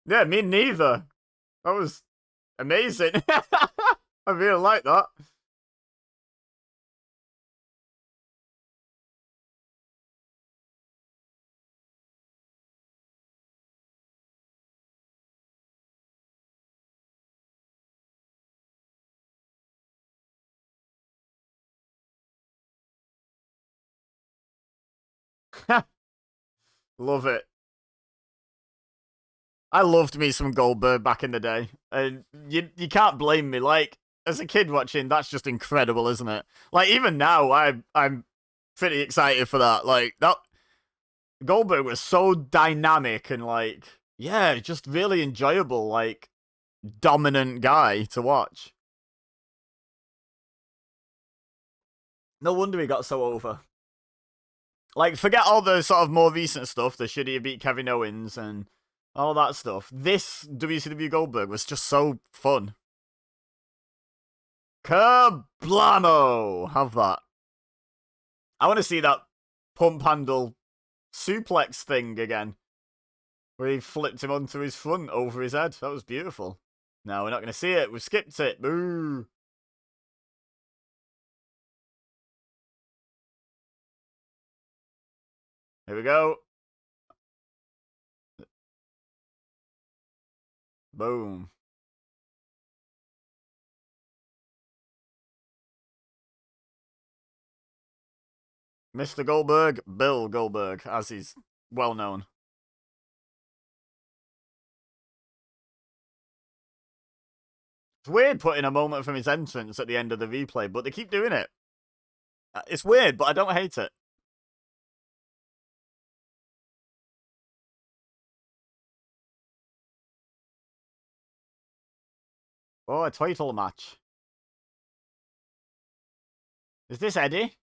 Yeah, me neither. That was amazing. I really like that. Love it. I loved me some Goldberg back in the day. And you can't blame me. Like, as a kid watching, that's just incredible, isn't it? Like, even now, I'm pretty excited for that. Like, that Goldberg was so dynamic and, like, yeah, just really enjoyable, like, dominant guy to watch. No wonder he got so over. Like, forget all the sort of more recent stuff, the should he beat Kevin Owens and all that stuff. This WCW Goldberg was just so fun. Kablamo! Have that. I want to see that pump handle suplex thing again, where he flipped him onto his front over his head. That was beautiful. No, we're not going to see it. We've skipped it. Boo! Here we go. Boom. Mr. Goldberg, Bill Goldberg, as he's well known. It's weird putting a moment from his entrance at the end of the replay, but they keep doing it. It's weird, but I don't hate it. Oh, a title match. Is this Eddie?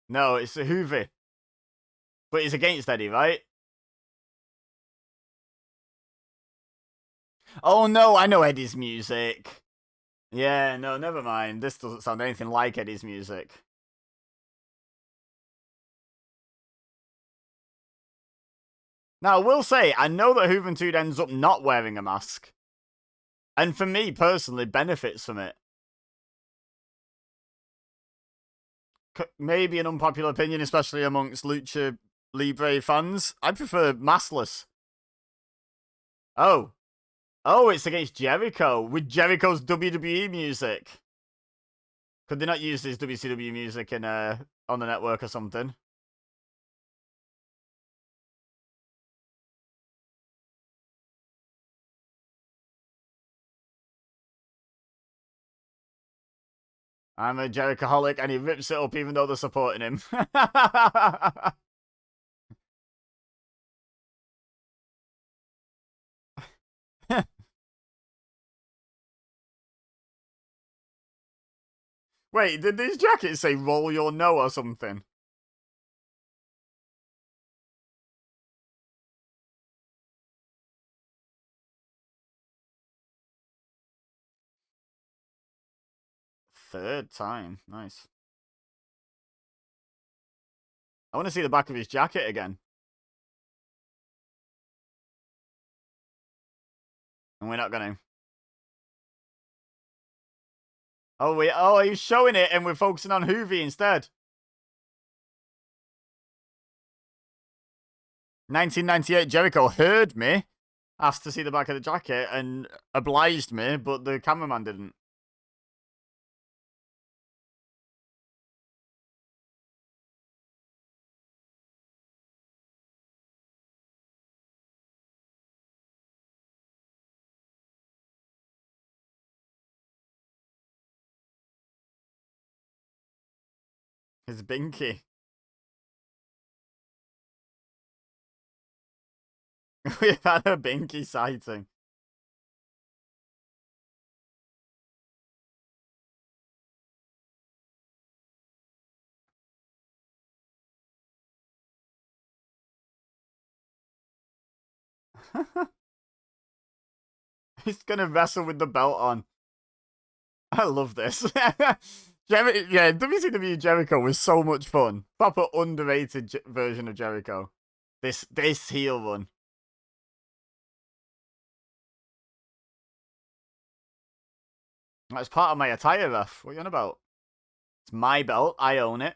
No, it's a Hoovy. But he's against Eddie, right? Oh no, I know Eddie's music. Yeah, no, never mind. This doesn't sound anything like Eddie's music. Now, I will say, I know that Juventud ends up not wearing a mask. And for me, personally, benefits from it. Maybe an unpopular opinion, especially amongst Lucha Libre fans. I prefer maskless. Oh. Oh, it's against Jericho with Jericho's WWE music. Could they not use his WCW music in on the network or something? I'm a Jerichoholic and he rips it up even though they're supporting him. Wait, did these jackets say roll your no or something? Third time. Nice. I want to see the back of his jacket again. And we're not gonna. Oh, he's showing it and we're focusing on Hoovy instead. 1998, Jericho heard me, asked to see the back of the jacket, and obliged me, but the cameraman didn't. His binky. We've had a binky sighting. He's gonna wrestle with the belt on. I love this. Yeah, WCW Jericho was so much fun. Proper underrated version of Jericho. This heel run. That's part of my attire, ref. What are you on about? It's my belt. I own it.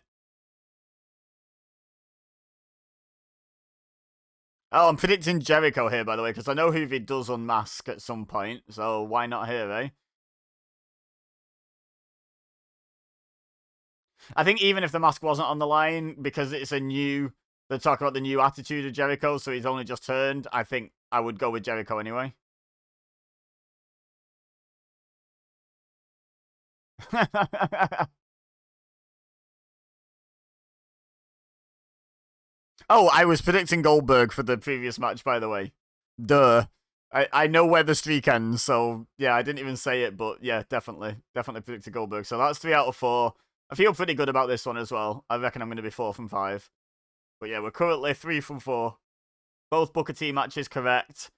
Oh, I'm predicting Jericho here, by the way, because I know Hoovy does unmask at some point, so why not here, eh? I think even if the mask wasn't on the line, because it's a new... They're talking about the new attitude of Jericho, so he's only just turned, I think I would go with Jericho anyway. Oh, I was predicting Goldberg for the previous match, by the way. Duh. I know where the streak ends, so yeah, I didn't even say it, but yeah, definitely predicted Goldberg. So that's 3 out of 4. I feel pretty good about this one as well. I reckon I'm going to be 4 from 5. But yeah, we're currently 3 from 4. Both Booker T matches correct.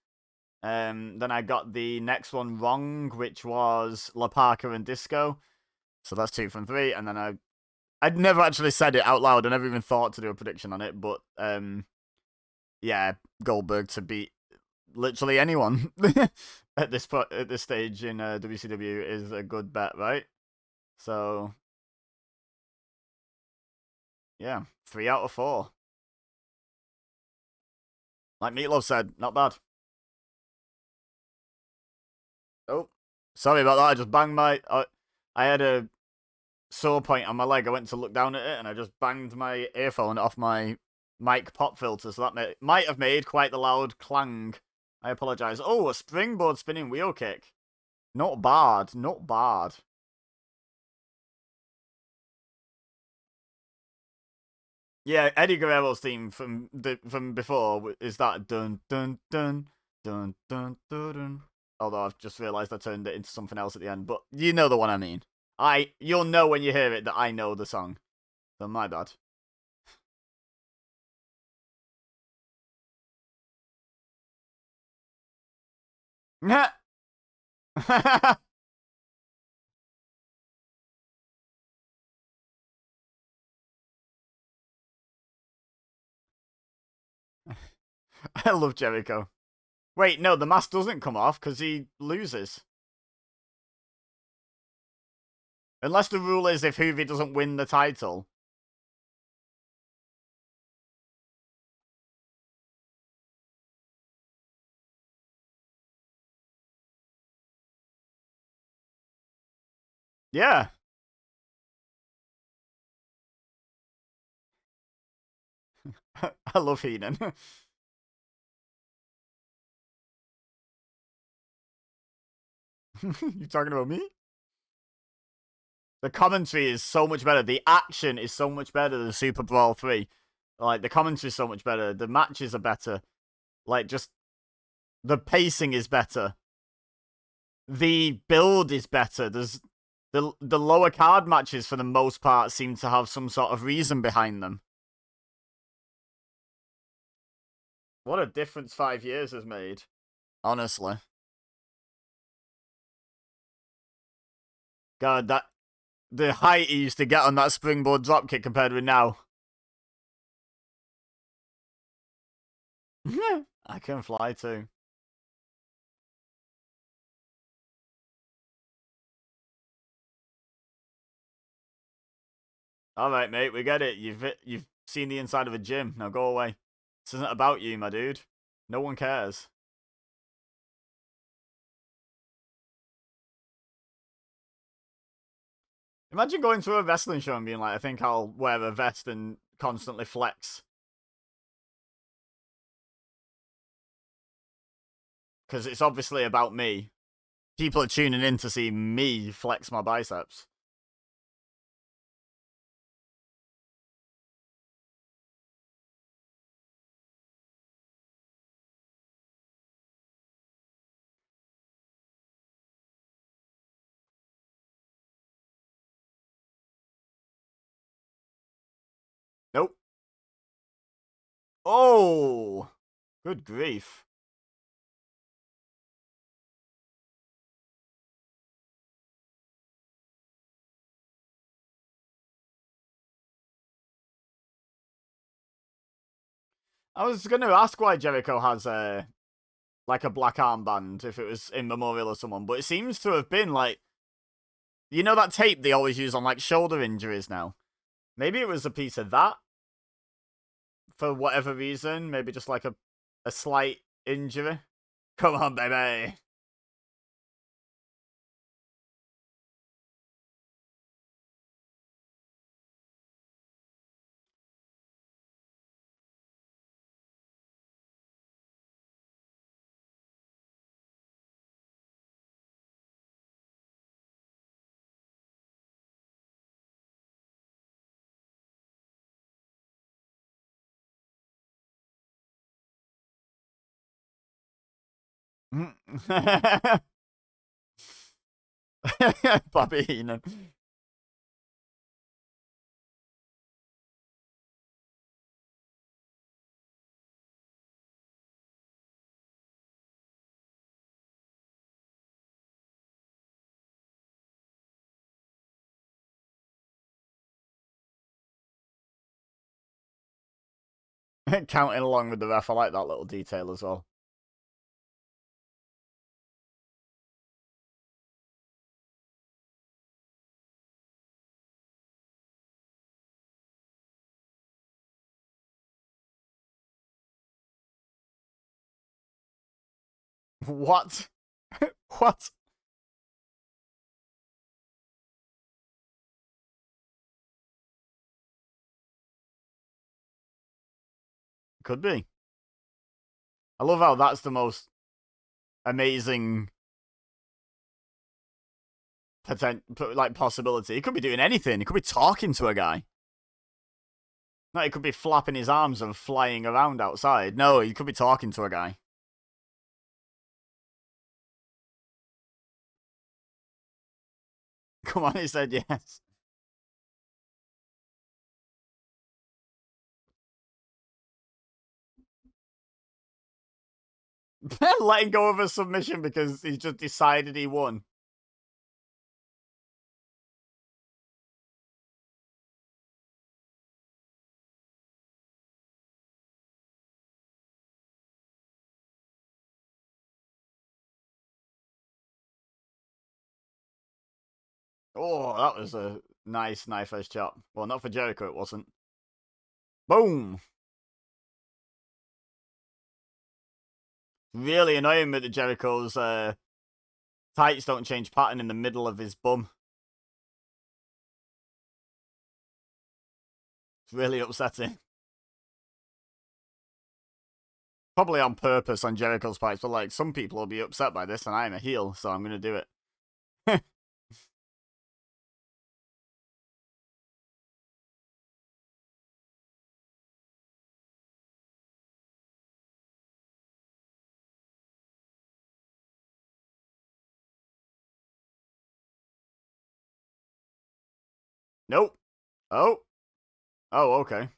Then I got the next one wrong, which was La Parka and Disco. So that's 2 from 3. And then I'd never actually said it out loud. I never even thought to do a prediction on it. But yeah, Goldberg to beat literally anyone at this stage in WCW is a good bet, right? So yeah, 3 out of 4. Like Meatloaf said, not bad. Oh, sorry about that. I just banged my. I had a sore point on my leg. I went to look down at it and I just banged my earphone off my mic pop filter. So that might have made quite the loud clang. I apologize. Oh, a springboard spinning wheel kick. Not bad. Not bad. Yeah, Eddie Guerrero's theme from before is that dun dun dun dun dun dun dun. Although I've just realised I turned it into something else at the end, but you know the one I mean. You'll know when you hear it that I know the song. So my bad. I love Jericho. Wait, no, the mask doesn't come off because he loses. Unless the rule is if Hoovy doesn't win the title. Yeah. I love Heenan. You talking about me? The commentary is so much better. The action is so much better than Super Brawl 3. Like, the commentary is so much better. The matches are better. Like, just the pacing is better. The build is better. The lower card matches, for the most part, seem to have some sort of reason behind them. What a difference 5 years has made. Honestly. God, that the height he used to get on that springboard dropkick compared with now. I can fly too. All right, mate, we get it. You've seen the inside of a gym. Now go away. This isn't about you, my dude. No one cares. Imagine going to a wrestling show and being like, I think I'll wear a vest and constantly flex. Because it's obviously about me. People are tuning in to see me flex my biceps. Nope. Oh! Good grief. I was going to ask why Jericho has like a black armband if it was in memorial of someone, but it seems to have been like, you know that tape they always use on like shoulder injuries now? Maybe it was a piece of that for whatever reason. Maybe just like a slight injury. Come on, baby. Bobby Heenan. Counting along with the ref. I like that little detail as well. What? What? Could be. I love how that's the most amazing possibility. He could be doing anything. He could be talking to a guy. No, he could be flapping his arms and flying around outside. No, he could be talking to a guy. Come on, he said yes. Letting go of a submission because he just decided he won. Oh, that was a nice knife edge chop. Well, not for Jericho, it wasn't. Boom! Really annoying that Jericho's tights don't change pattern in the middle of his bum. It's really upsetting. Probably on purpose on Jericho's part, but like some people will be upset by this, and I'm a heel, so I'm gonna do it. Nope. Oh. Oh, okay.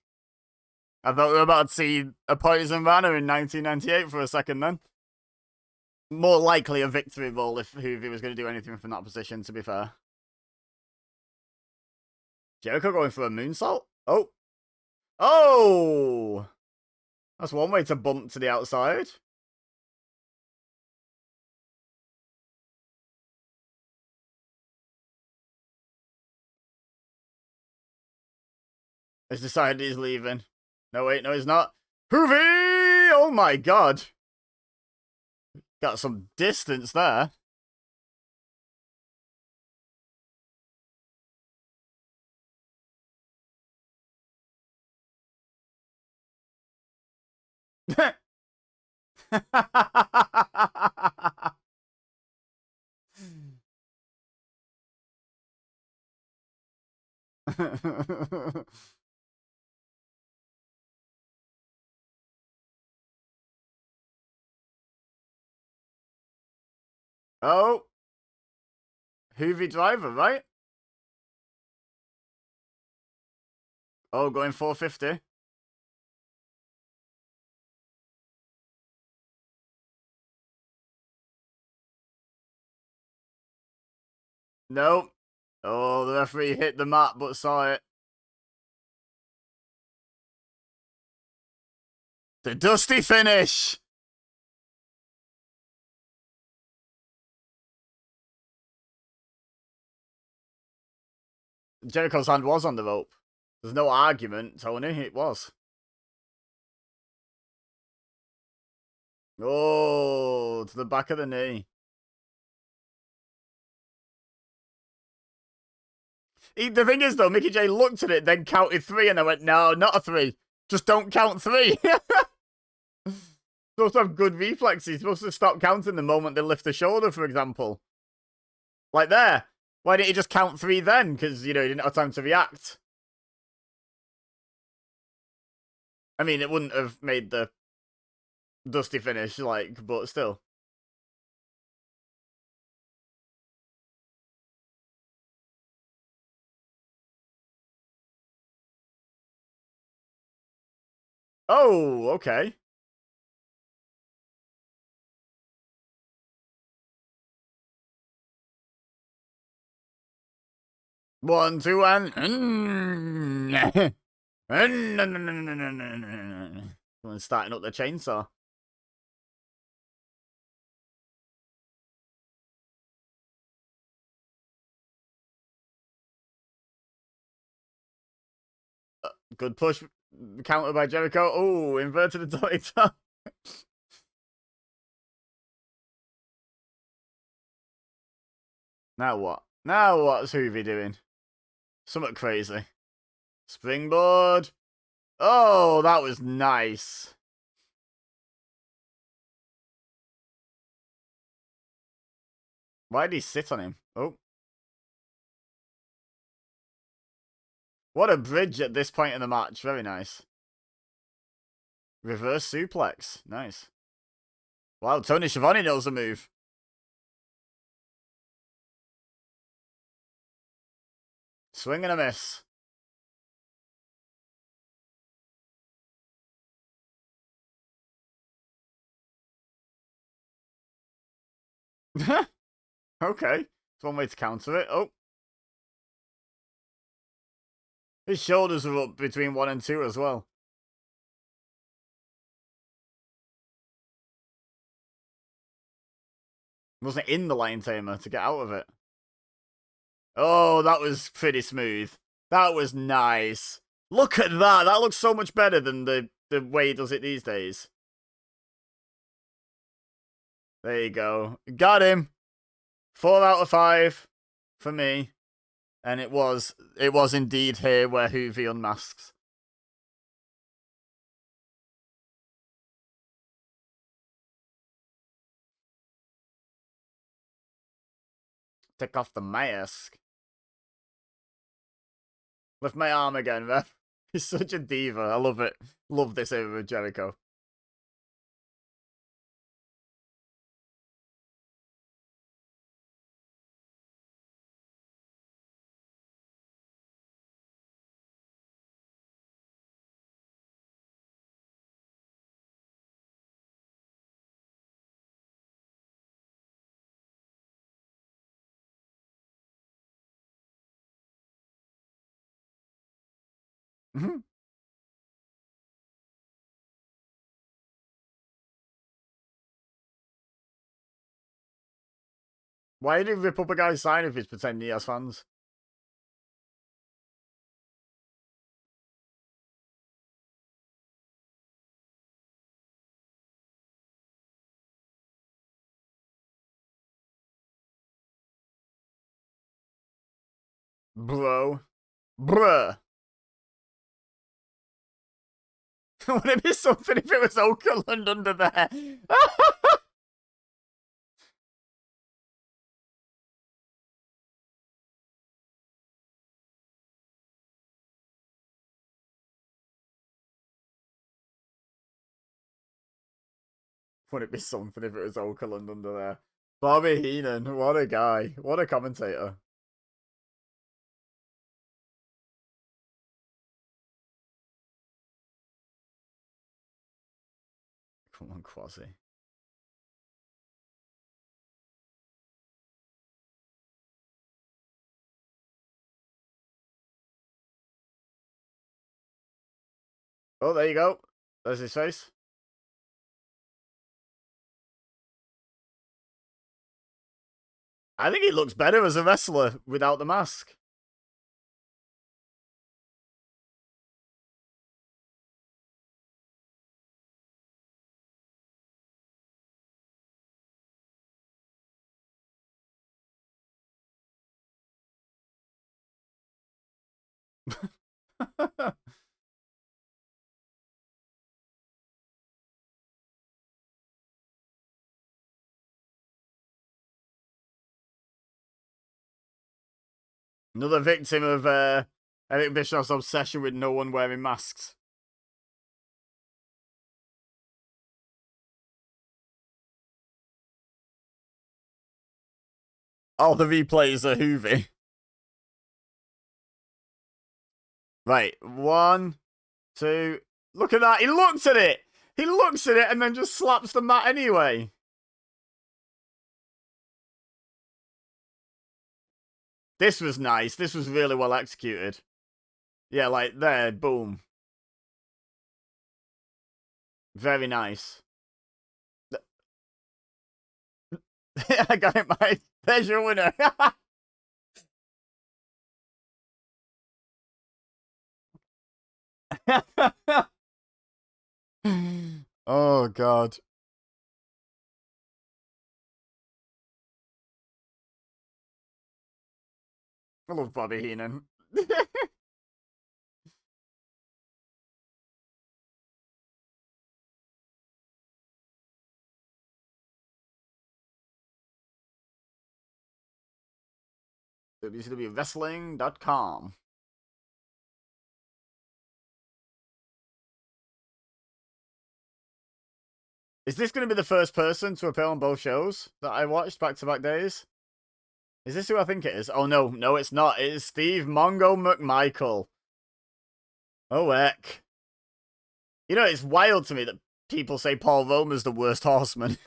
I thought we were about to see a Poison Banner in 1998 for a second then. More likely a victory roll if Hoovy was going to do anything from that position, to be fair. Jericho going for a moonsault? Oh. Oh! That's one way to bump to the outside. He's decided he's leaving. No, wait, no, he's not. Hoovy! Oh my god. Got some distance there. Oh. Hoovy driver, right? Oh, going 450. Nope. Oh, the referee hit the mat but saw it. The dusty finish! Jericho's hand was on the rope. There's no argument, Tony. It was. Oh, to the back of the knee. The thing is, though, Mickey J looked at it, then counted 3, and I went, no, not a 3. Just don't count 3. Supposed to have good reflexes. Supposed to stop counting the moment they lift the shoulder, for example. Like there. Why didn't he just count 3 then? Because, you know, he didn't have time to react. I mean, it wouldn't have made the dusty finish, like, but still. Oh, okay. One, two, and... Someone's starting up the chainsaw. Good push. Counter by Jericho. Oh, inverted Adoita. Now what? Now what's Hoovy doing? Something crazy. Springboard. Oh, that was nice. Why did he sit on him? Oh. What a bridge at this point in the match. Very nice. Reverse suplex. Nice. Wow, Tony Schiavone knows the move. Swing and a miss. Okay. It's one way to counter it. Oh. His shoulders are up between 1 and 2 as well. Wasn't in the lion tamer to get out of it. Oh, that was pretty smooth. That was nice. Look at that. That looks so much better than the way he does it these days. There you go. Got him. 4 out of 5 for me. And it was indeed here where Hoovy unmasks. Take off the mask. Lift my arm again, ref. He's such a diva. I love it. Love this over Jericho. Mhm. Why did he rip up a guy's sign if he's pretending he has fans? Bro. Bruh. Would it be something if it was Okerlund under there? Would it be something if it was Okerlund under there? Bobby Heenan, what a guy. What a commentator. Come on, Quasi. Oh, there you go. There's his face. I think he looks better as a wrestler without the mask. Another victim of Eric Bischoff's obsession with no one wearing masks. All the replays are Hoovy. Right, 1, 2. Look at that. He looks at it. He looks at it and then just slaps the mat anyway. This was nice. This was really well executed. Yeah, like there, boom. Very nice. I got it, mate. There's your winner. Oh, God. I love Bobby Heenan. WCWWrestling.com. Is this going to be the first person to appear on both shows that I watched back-to-back days? Is this who I think it is? Oh, no. No, it's not. It is Steve Mongo McMichael. Oh, heck. You know, it's wild to me that people say Paul Romer's the worst horseman.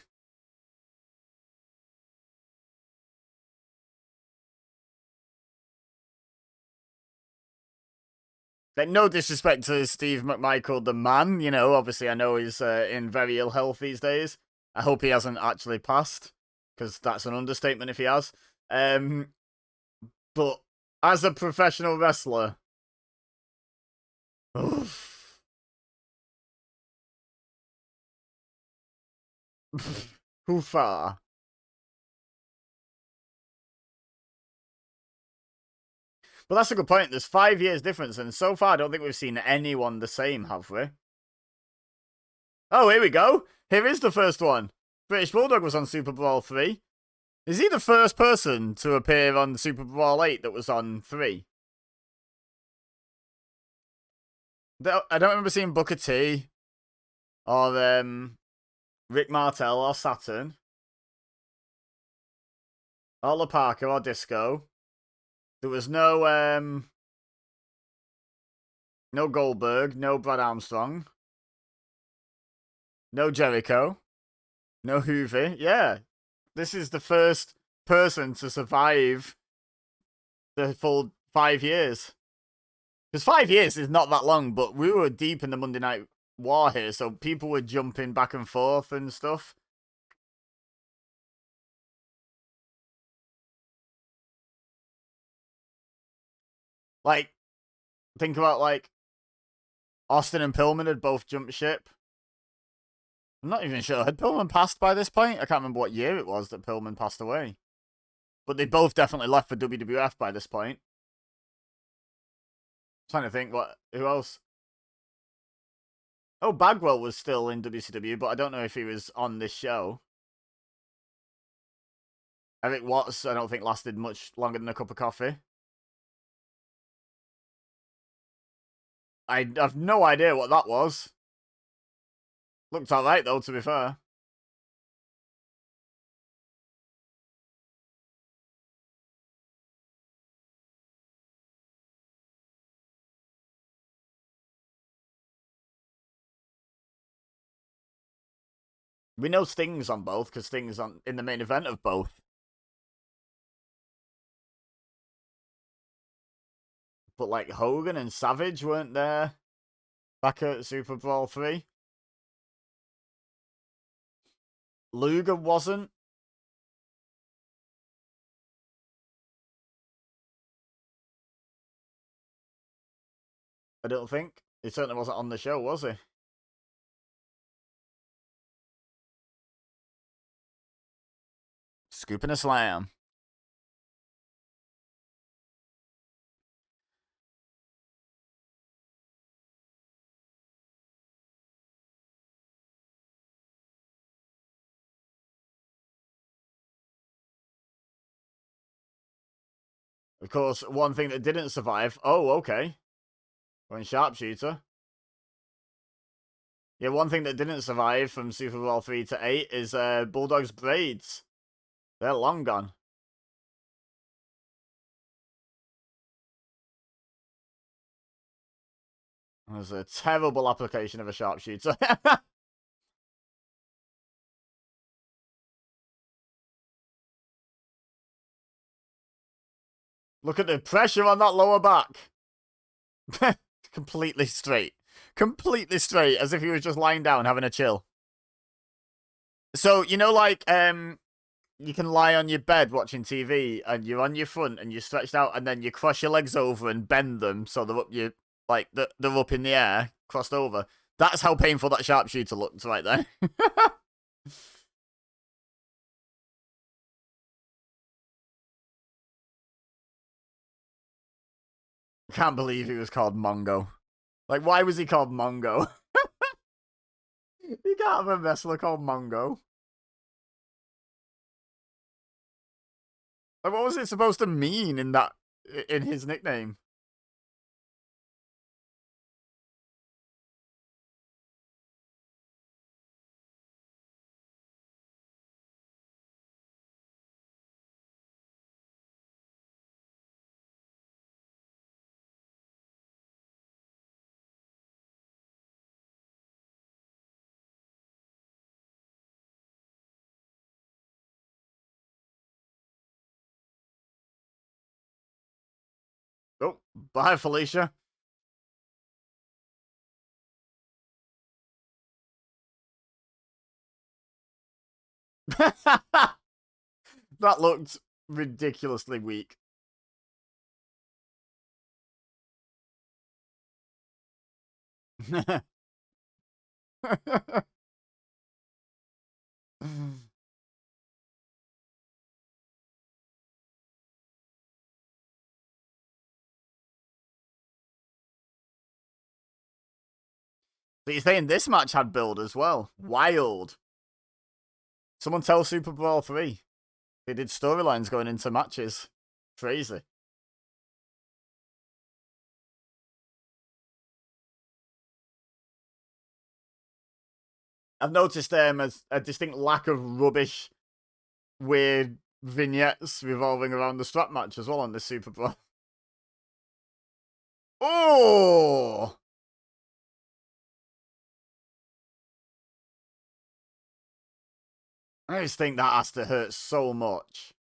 Like, no disrespect to Steve McMichael, the man. You know, obviously, I know he's in very ill health these days. I hope he hasn't actually passed, because that's an understatement if he has. But as a professional wrestler, oof. Who far? But that's a good point. There's 5 years difference, and so far, I don't think we've seen anyone the same, have we? Oh, here we go. Here is the first one. British Bulldog was on Super Brawl 3. Is he the first person to appear on Super Brawl 8 that was on 3? I don't remember seeing Booker T or Rick Martel or Saturn or La Parker or Disco. There was no Goldberg, no Brad Armstrong, no Jericho, no Hoovy. Yeah, this is the first person to survive the full 5 years. Because 5 years is not that long, but we were deep in the Monday Night War here, so people were jumping back and forth and stuff. Like, think about, like, Austin and Pillman had both jumped ship. I'm not even sure. Had Pillman passed by this point? I can't remember what year it was that Pillman passed away. But they both definitely left for WWF by this point. Trying to think who else. Oh, Bagwell was still in WCW, but I don't know if he was on this show. Eric Watts, I don't think lasted much longer than a cup of coffee. I have no idea what that was. Looked alright though, to be fair. We know Sting's on both, because Sting's in the main event of both. But, like, Hogan and Savage weren't there back at Super Bowl 3. Luger wasn't. I don't think. He certainly wasn't on the show, was he? Scooping a slam. Of course, one thing that didn't survive. Oh, okay. When Sharpshooter. Yeah, one thing that didn't survive from Super Bowl 3 to 8 is Bulldog's braids. They're long gone. It was a terrible application of a sharpshooter. Look at the pressure on that lower back. Completely straight. Completely straight, as if he was just lying down having a chill. So, you know, like, you can lie on your bed watching TV and you're on your front and you're stretched out and then you cross your legs over and bend them so they're up they're up in the air, crossed over. That's how painful that sharpshooter looked right there. Can't believe he was called Mongo. Like, why was he called Mongo? You can't have a wrestler called Mongo. Like, what was it supposed to mean in his nickname? Oh, bye, Felicia. That looked ridiculously weak. But you're saying this match had build as well. Wild. Someone tell Super Bowl 3. They did storylines going into matches. Crazy. I've noticed a distinct lack of rubbish, weird vignettes revolving around the strap match as well on this Super Bowl. Oh! I just think that has to hurt so much.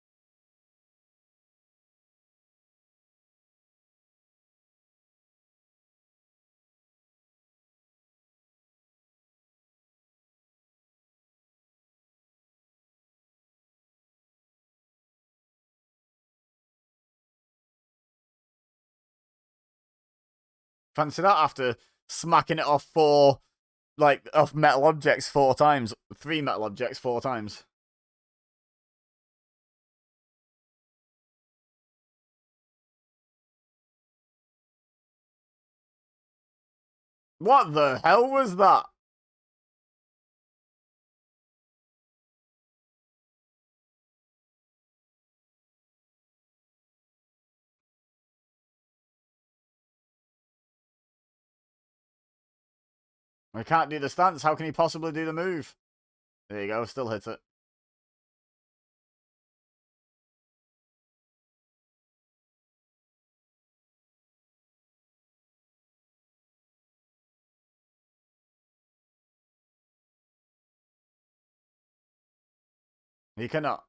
Fancy that after smacking it off off metal objects 4 times. 3 metal objects 4 times. What the hell was that? I can't do the stance. How can he possibly do the move? There you go. Still hit it. He cannot.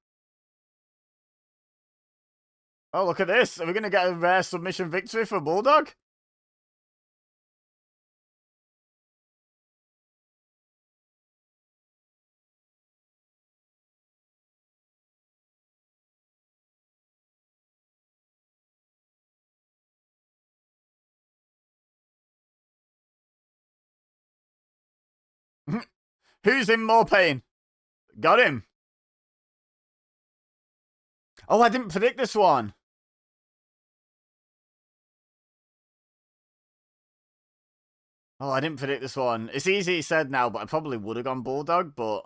Oh, look at this. Are we going to get a rare submission victory for Bulldog? Who's in more pain? Got him. Oh, I didn't predict this one. Oh, I didn't predict this one. It's easy said now, but I probably would have gone Bulldog, but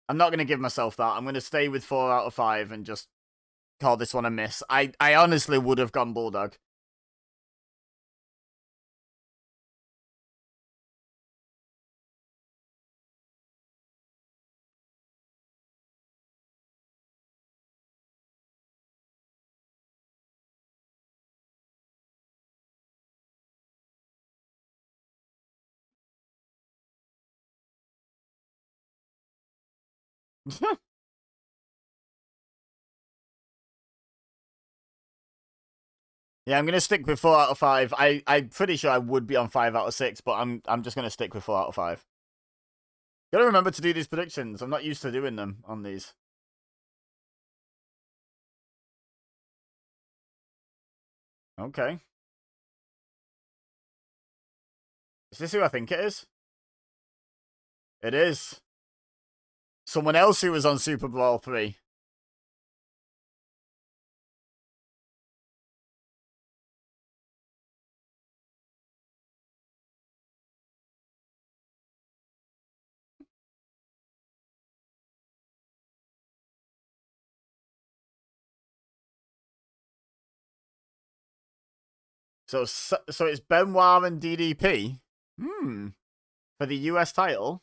I'm not going to give myself that. I'm going to stay with 4 out of 5 and just call this one a miss. I honestly would have gone Bulldog. Yeah, I'm gonna stick with 4 out of 5. I'm pretty sure I would be on 5 out of 6, but I'm just gonna stick with 4 out of 5. Gotta remember to do these predictions. I'm not used to doing them on these. Okay. Is this who I think it is? It is. Someone else who was on Super Bowl 3. So it's Benoit and DDP. For the US title.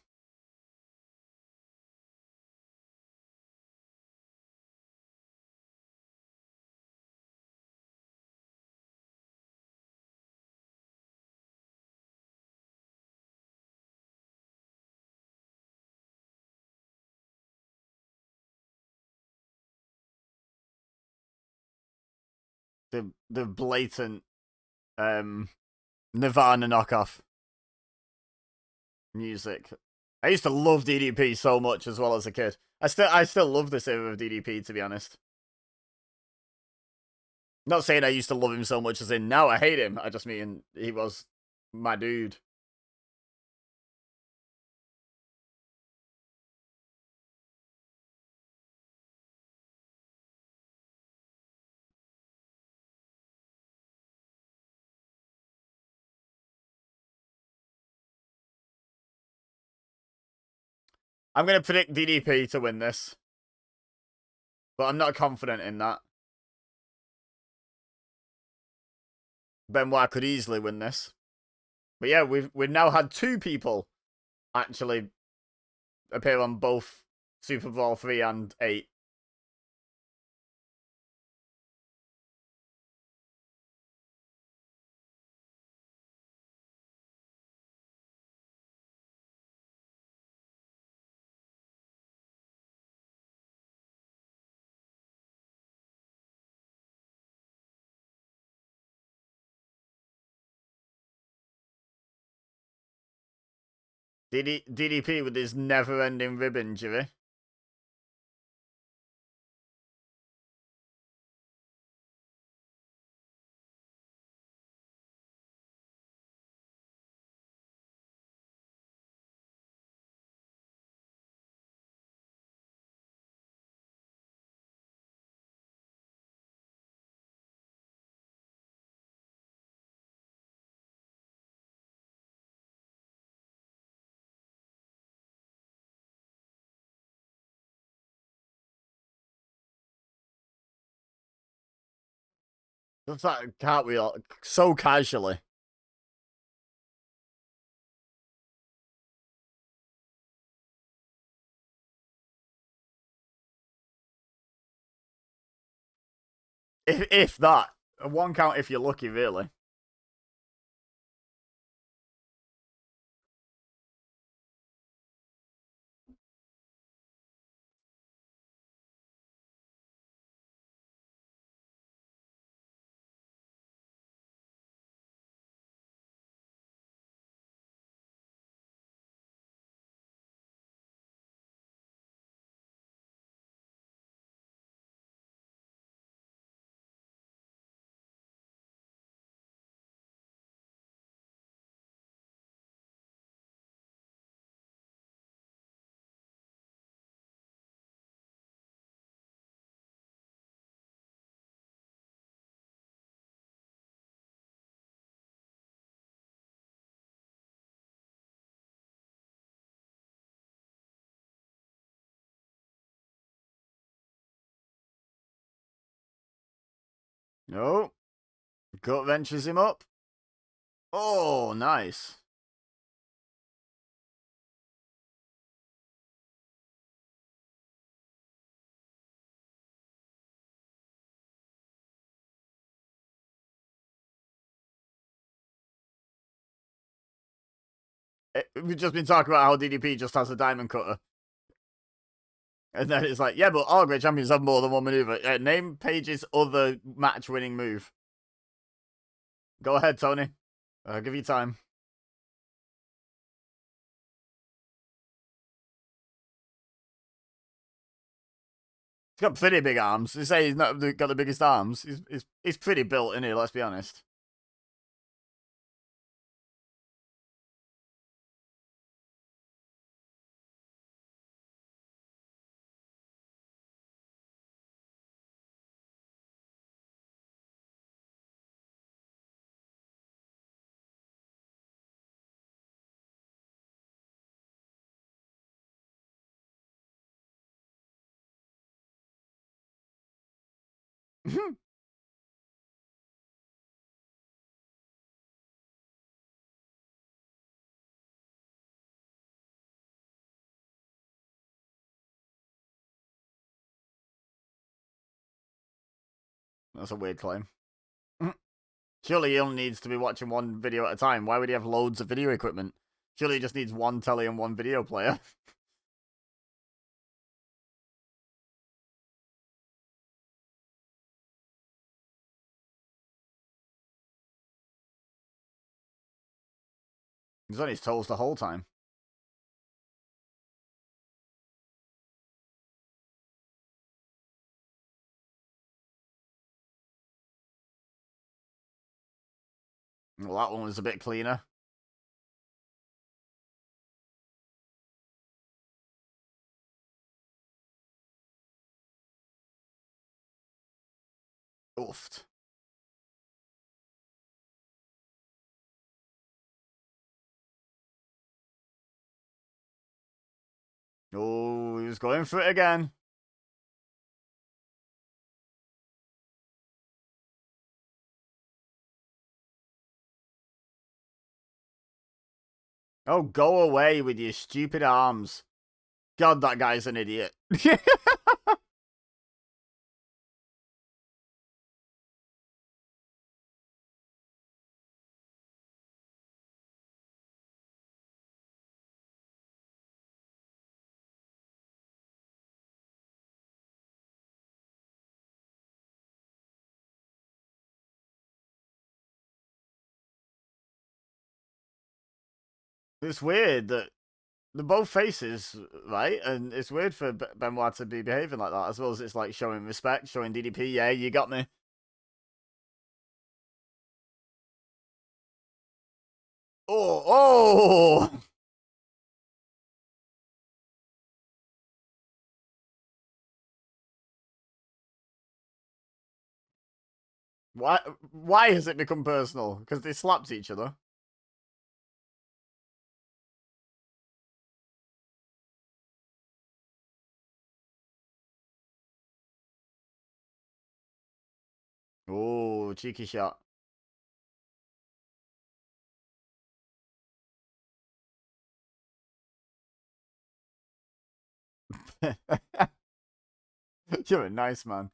The blatant Nirvana knockoff music. I used to love DDP so much as well as a kid. I still love this era of DDP, to be honest. Not saying I used to love him so much as in now I hate him. I just mean he was my dude. I'm going to predict DDP to win this. But I'm not confident in that. Benoit could easily win this. But yeah, we've now had 2 people actually appear on both Super Bowl 3 and 8. DDP with his never-ending rib injury. Does that cartwheel so casually. If that. One count if you're lucky, really. No. Gut ventures him up. Oh, nice. We've just been talking about how DDP just has a diamond cutter. And then it's like, yeah, but all great champions have more than one maneuver. Name Paige's other match winning move. Go ahead, Tony. I'll give you time. He's got pretty big arms. They say he's not got the biggest arms. He's pretty built, isn't he? Let's be honest. That's a weird claim. Surely he only needs to be watching one video at a time. Why would he have loads of video equipment? Surely he just needs one telly and one video player. He's on his toes the whole time. Well, that one was a bit cleaner. Oofed. Oh, he was going for it again. Oh, go away with your stupid arms. God, that guy's an idiot. It's weird that they're both faces, right? And it's weird for Benoit to be behaving like that, as well as it's like showing respect, showing DDP, yeah, you got me. Oh, oh! Why has it become personal? Because they slapped each other. Oh, Ooh, cheeky shot. You're a nice man.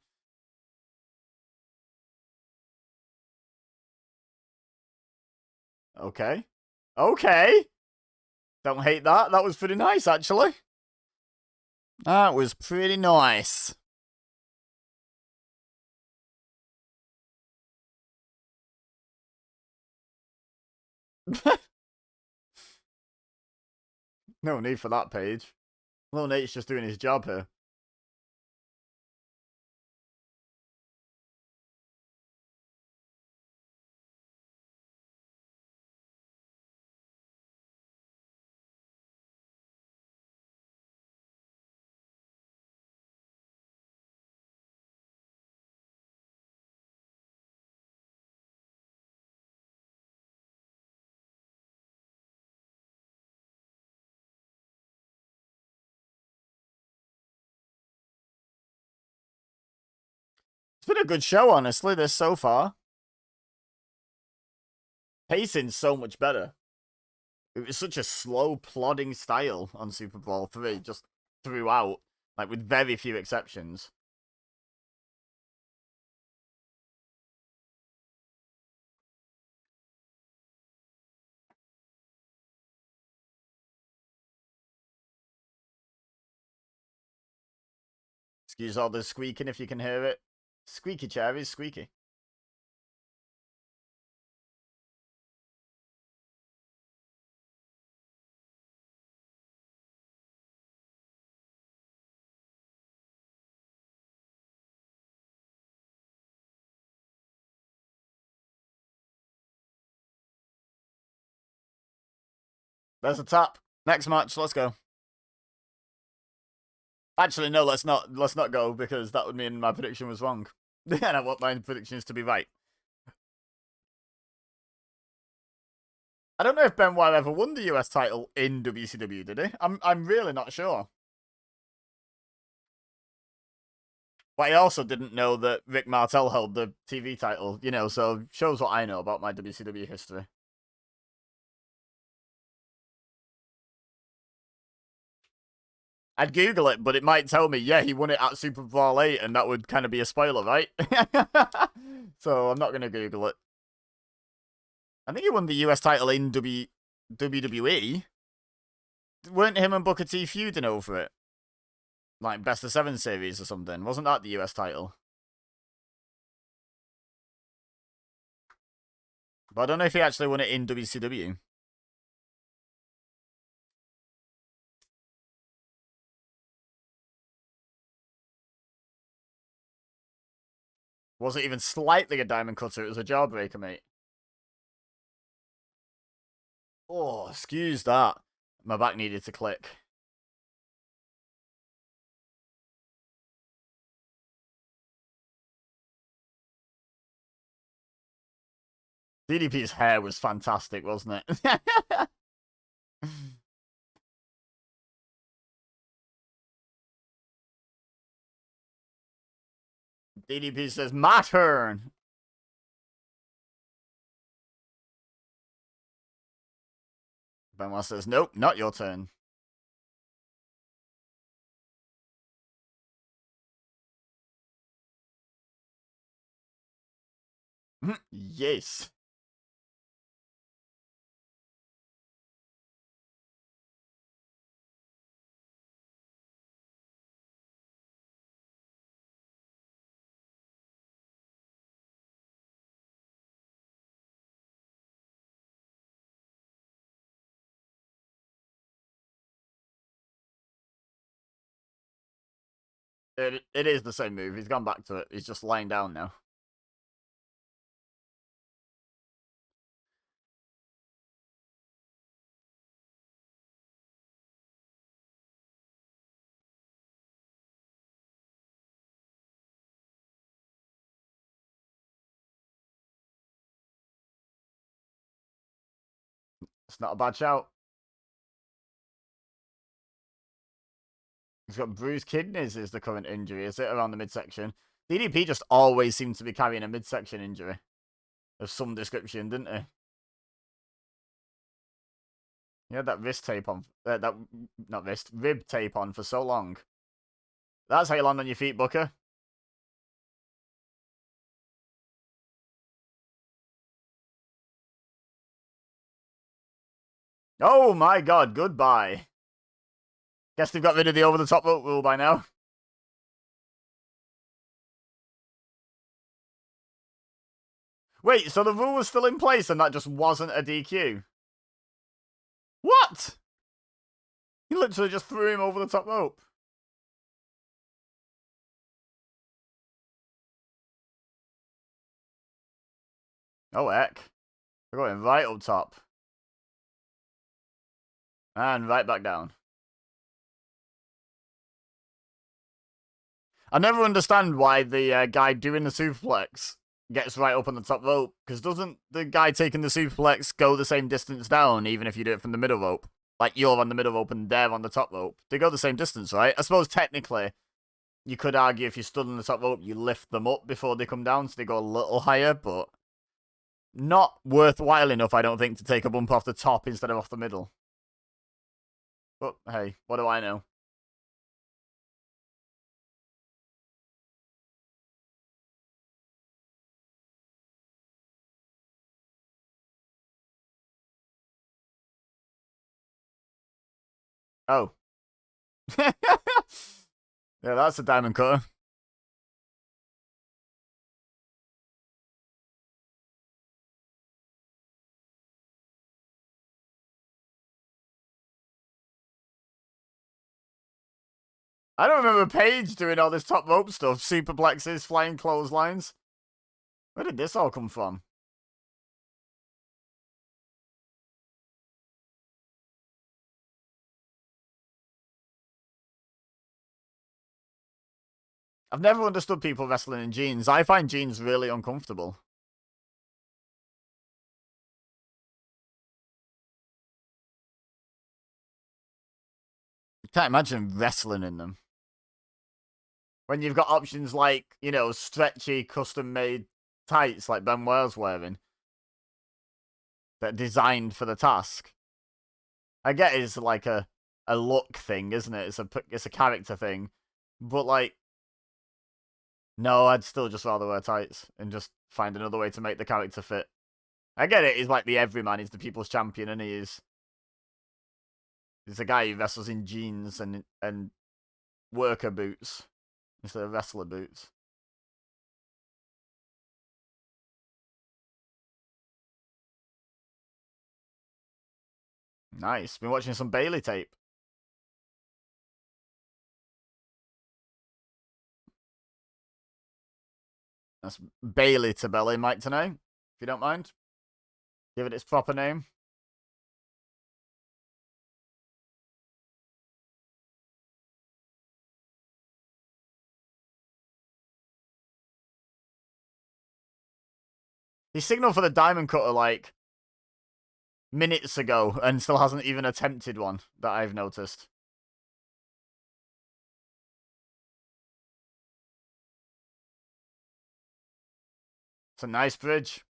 Okay. Okay. Don't hate that. That was pretty nice, actually. That was pretty nice. No need for that page. Little Nate's just doing his job here. It's been a good show, honestly, this so far. Pacing's so much better. It was such a slow, plodding style on Super Bowl 3, just throughout, like with very few exceptions. Excuse all the squeaking if you can hear it. Squeaky chair is squeaky. There's a tap. Next match, let's go. Actually, no, let's not. Let's not go because that would mean my prediction was wrong, and I want my predictions to be right. I don't know if Benoit ever won the US title in WCW, did he? I'm really not sure. But I also didn't know that Rick Martel held the TV title, you know, so shows what I know about my WCW history. I'd Google it, but it might tell me, yeah, he won it at Super Bowl 8, and that would kind of be a spoiler, right? So I'm not going to Google it. I think he won the US title in WWE. Weren't him and Booker T feuding over it? Like Best of 7 series or something. Wasn't that the US title? But I don't know if he actually won it in WCW. Wasn't even slightly a diamond cutter, it was a jawbreaker, mate. Oh, excuse that. My back needed to click. DDP's hair was fantastic, wasn't it? DDP says, my turn. Benoit says, nope, not your turn. Yes. It is the same move. He's gone back to it. He's just lying down now. It's not a bad shout. He's got bruised kidneys is the current injury, is it? Around the midsection. DDP just always seemed to be carrying a midsection injury of some description, didn't he? He had that wrist tape on, not wrist, rib tape on for so long. That's how you land on your feet, Booker. Oh my god, goodbye. Guess they've got rid of the over-the-top rope rule by now. Wait, so the rule was still in place and that just wasn't a DQ? What? He literally just threw him over the top rope. Oh heck. We're going right up top. And right back down. I never understand why the guy doing the superplex gets right up on the top rope, because doesn't the guy taking the superplex go the same distance down, even if you do it from the middle rope? Like, you're on the middle rope and they're on the top rope. They go the same distance, right? I suppose technically, you could argue if you stood on the top rope, you lift them up before they come down, so they go a little higher, but not worthwhile enough, I don't think, to take a bump off the top instead of off the middle. But hey, what do I know? Oh. Yeah, that's a diamond cutter. I don't remember Paige doing all this top rope stuff, superplexes, flying clotheslines. Where did this all come from? I've never understood people wrestling in jeans. I find jeans really uncomfortable. I can't imagine wrestling in them. When you've got options like, you know, stretchy, custom-made tights like Benoit's wearing that are designed for the task. I get it's like a look thing, isn't it? It's a character thing. But like, no, I'd still just rather wear tights and just find another way to make the character fit. I get it, he's like the everyman, he's the people's champion, and he's a guy who wrestles in jeans and worker boots instead of wrestler boots. Nice. Been watching some Bailey tape. That's Bailey to Belly, Mike Tenay, if you don't mind. Give it its proper name. He signaled for the diamond cutter like minutes ago and still hasn't even attempted one that I've noticed. It's a nice bridge.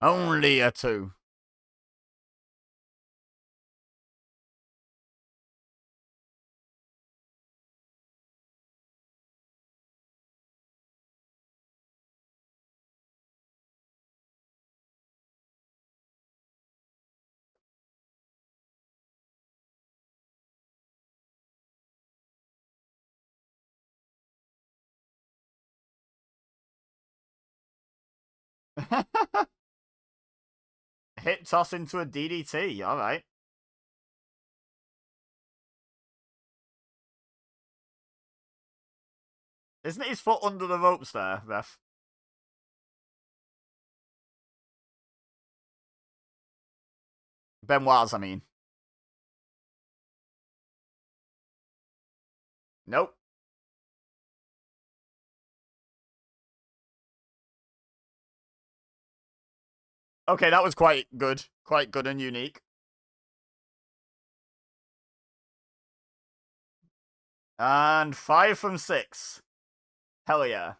Only a 2. Hip toss into a DDT. All right. Isn't his foot under the ropes there, ref? Benoit's, I mean. Nope. Okay, that was quite good. Quite good and unique. And 5 from 6. Hell yeah.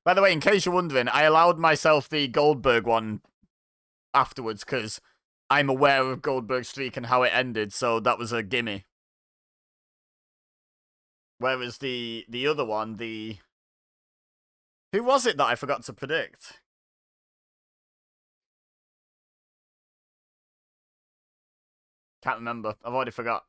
By the way, in case you're wondering, I allowed myself the Goldberg one afterwards because I'm aware of Goldberg's streak and how it ended, so that was a gimme. Whereas the other one, the... Who was it that I forgot to predict? Can't remember. I've already forgot.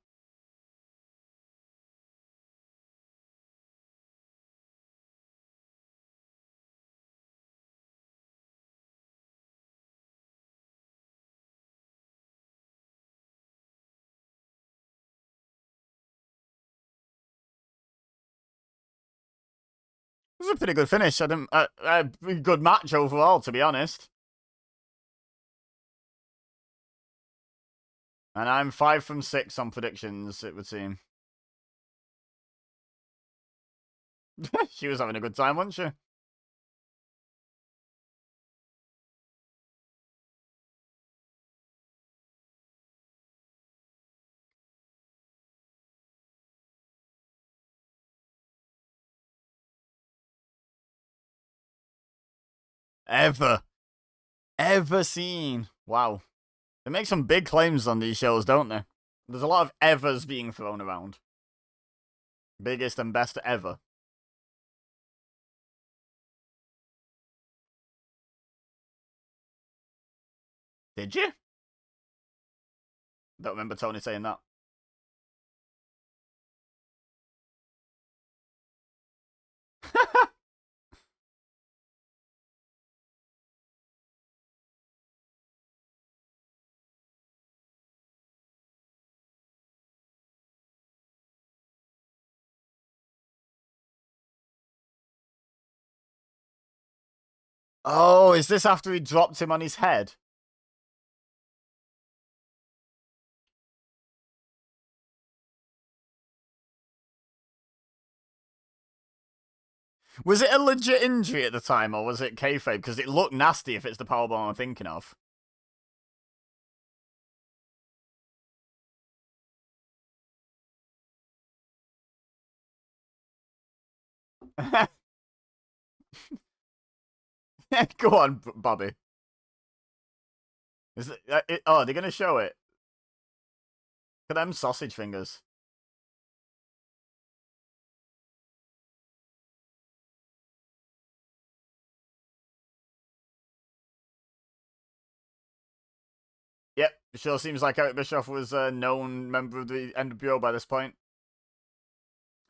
It was a pretty good finish. I didn't... a good match overall, to be honest. And I'm 5 from 6 on predictions, it would seem. She was having a good time, wasn't she? Ever seen. Wow. They make some big claims on these shows, don't they? There's a lot of evers being thrown around. Biggest and best ever. Did you? Don't remember Tony saying that. Oh, is this after he dropped him on his head? Was it a legit injury at the time, or was it kayfabe? Because it looked nasty if it's the powerbomb I'm thinking of. Go on, Bobby. Is it, oh, they're gonna show it. Look at them sausage fingers. Yep, it sure seems like Eric Bischoff was a known member of the NWO by this point.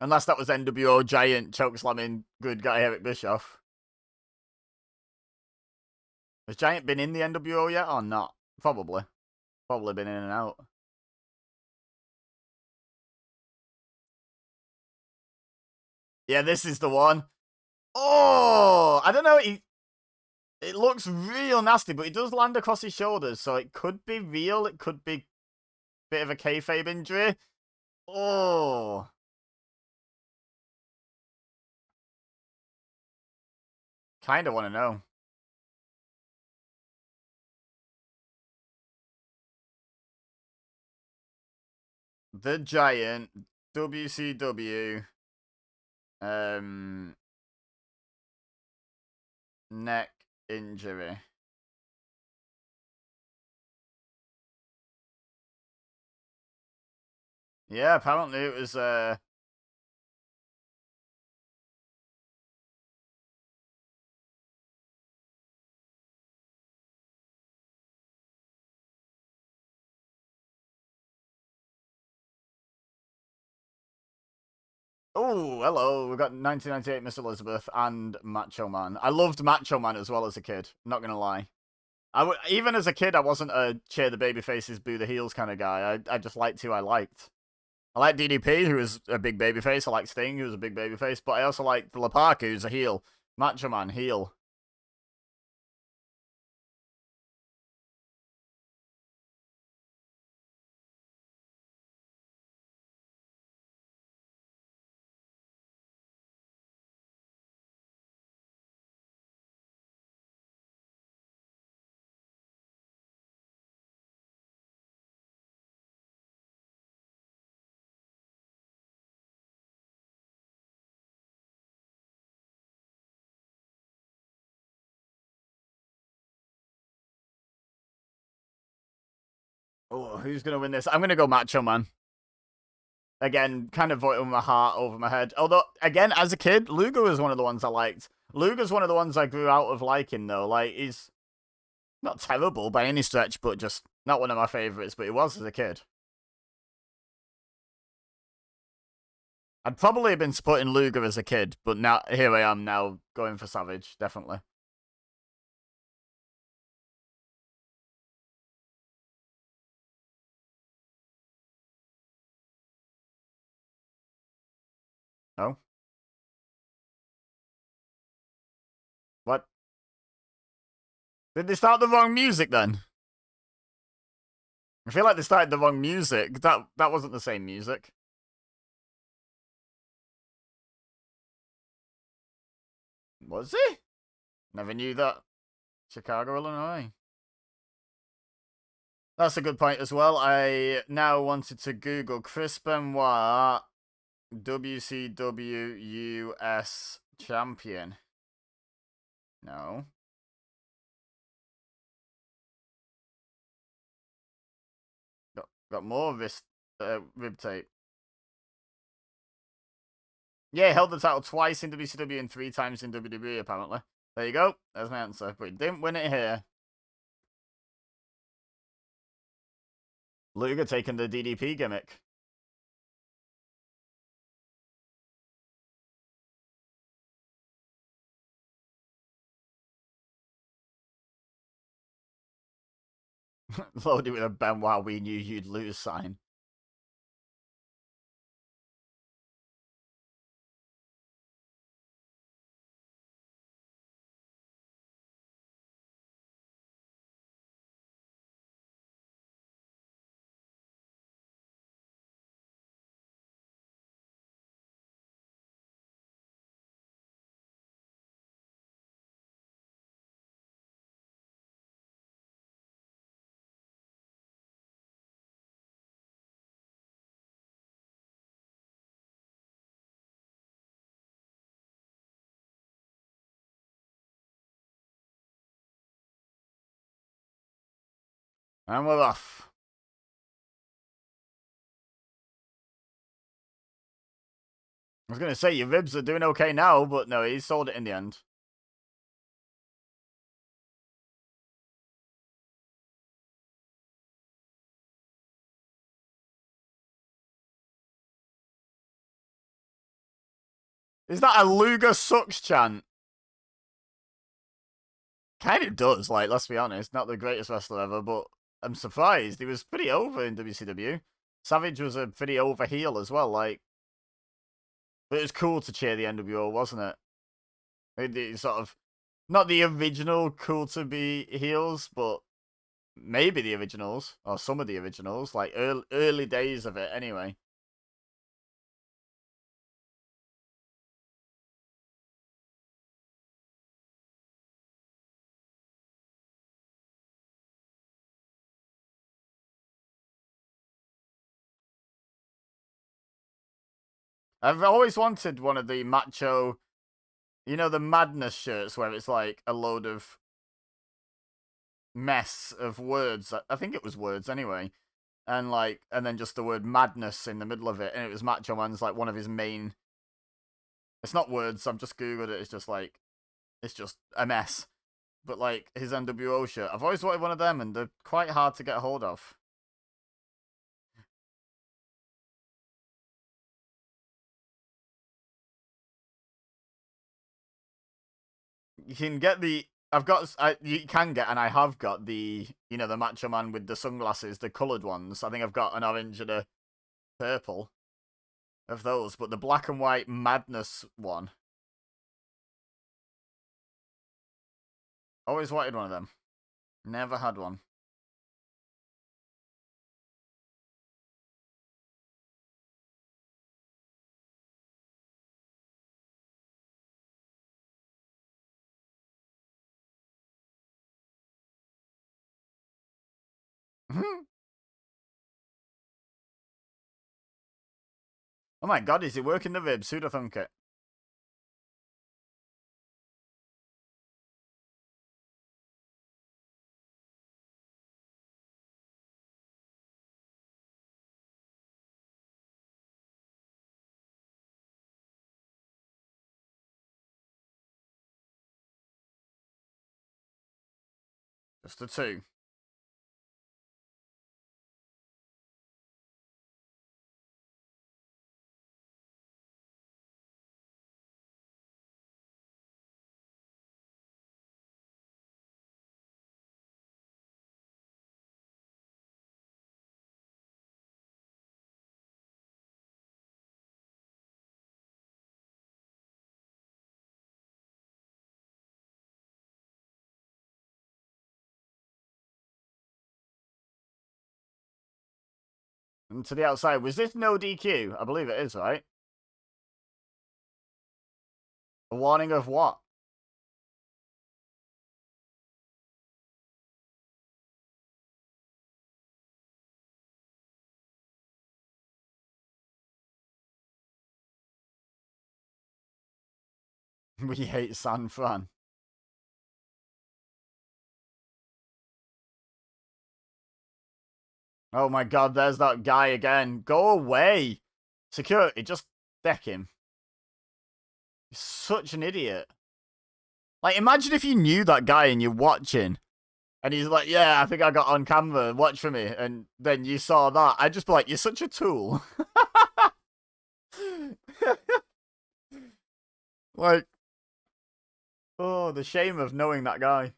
Unless that was NWO Giant chokeslamming good guy Eric Bischoff. Has Giant been in the NWO yet or not? Probably. Probably been in and out. Yeah, this is the one. Oh, I don't know. It looks real nasty, but it does land across his shoulders, so it could be real. It could be a bit of a kayfabe injury. Oh. Kind of want to know. The Giant, WCW, neck injury. Yeah, apparently it was, Oh, hello. We've got 1998 Miss Elizabeth and Macho Man. I loved Macho Man as well as a kid. Not gonna lie. Even as a kid, I wasn't a cheer the baby faces, boo the heels kind of guy. I just liked who I liked. I liked DDP, who was a big babyface. I liked Sting, who was a big babyface. But I also liked Laparka, who's a heel. Macho Man, heel. Oh, who's gonna win this? I'm gonna go Macho Man. Again, kind of voting with my heart over my head. Although, again, as a kid, Luger was one of the ones I liked. Luger's one of the ones I grew out of liking, though. Like, he's not terrible by any stretch, but just not one of my favorites. But he was as a kid. I'd probably have been supporting Luger as a kid, but now here I am now going for Savage, definitely. Oh? What? Did they start the wrong music then? I feel like they started the wrong music. That wasn't the same music. Was he? Never knew that. Chicago, Illinois. That's a good point as well. I now wanted to Google Chris Benoit, WCW US champion. No. Got more wrist rib tape. Yeah, held the title twice in WCW and 3 times in WWE, apparently. There you go. There's my answer. But he didn't win it here. Luger taking the DDP gimmick. Loaded with a Benoit, we knew you'd lose sign. And we're off. I was going to say, your ribs are doing okay now, but no, he sold it in the end. Is that a Luger sucks chant? Kind of does, like, let's be honest. Not the greatest wrestler ever, but I'm surprised. He was pretty over in WCW. Savage was a pretty over heel as well, like. But it was cool to cheer the NWO, wasn't it? It sort of, not the original cool to be heels, but maybe the originals, or some of the originals, like early days of it anyway. I've always wanted one of the macho, the madness shirts where it's like a load of mess of words. I think it was words anyway. And then just the word madness in the middle of it. And it was Macho Man's like one of his main. It's not words, I've just Googled it. It's just a mess. But like his NWO shirt. I've always wanted one of them and they're quite hard to get a hold of. You can get the you can get, and I have got the Macho Man with the sunglasses, the coloured ones. I think I've got an orange and a purple of those, but the black and white Madness one, always wanted one of them. Never had one. Oh my god, is he working the ribs? Who'd have thunk it? Just the two. And to the outside. Was this no DQ? I believe it is, right? A warning of what? We hate San Fran. Oh my god, there's that guy again. Go away. Security, just deck him. He's such an idiot. Like, imagine if you knew that guy and you're watching, and he's like, yeah, I think I got on camera, watch for me, and then you saw that. I'd just be like, you're such a tool. Like, oh, the shame of knowing that guy.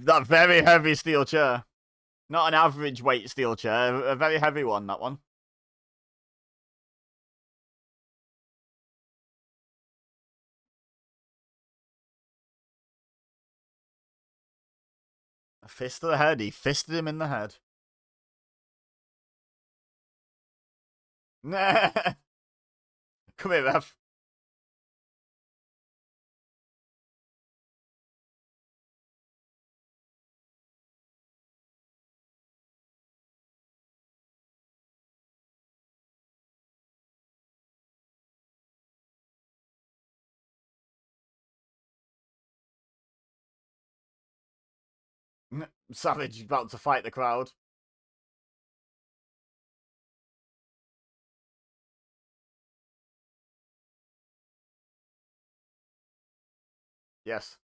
That very heavy steel chair. Not an average weight steel chair, a very heavy one, that one. A fist to the head, he fisted him in the head. Come here, ref. Savage about to fight the crowd. Yes.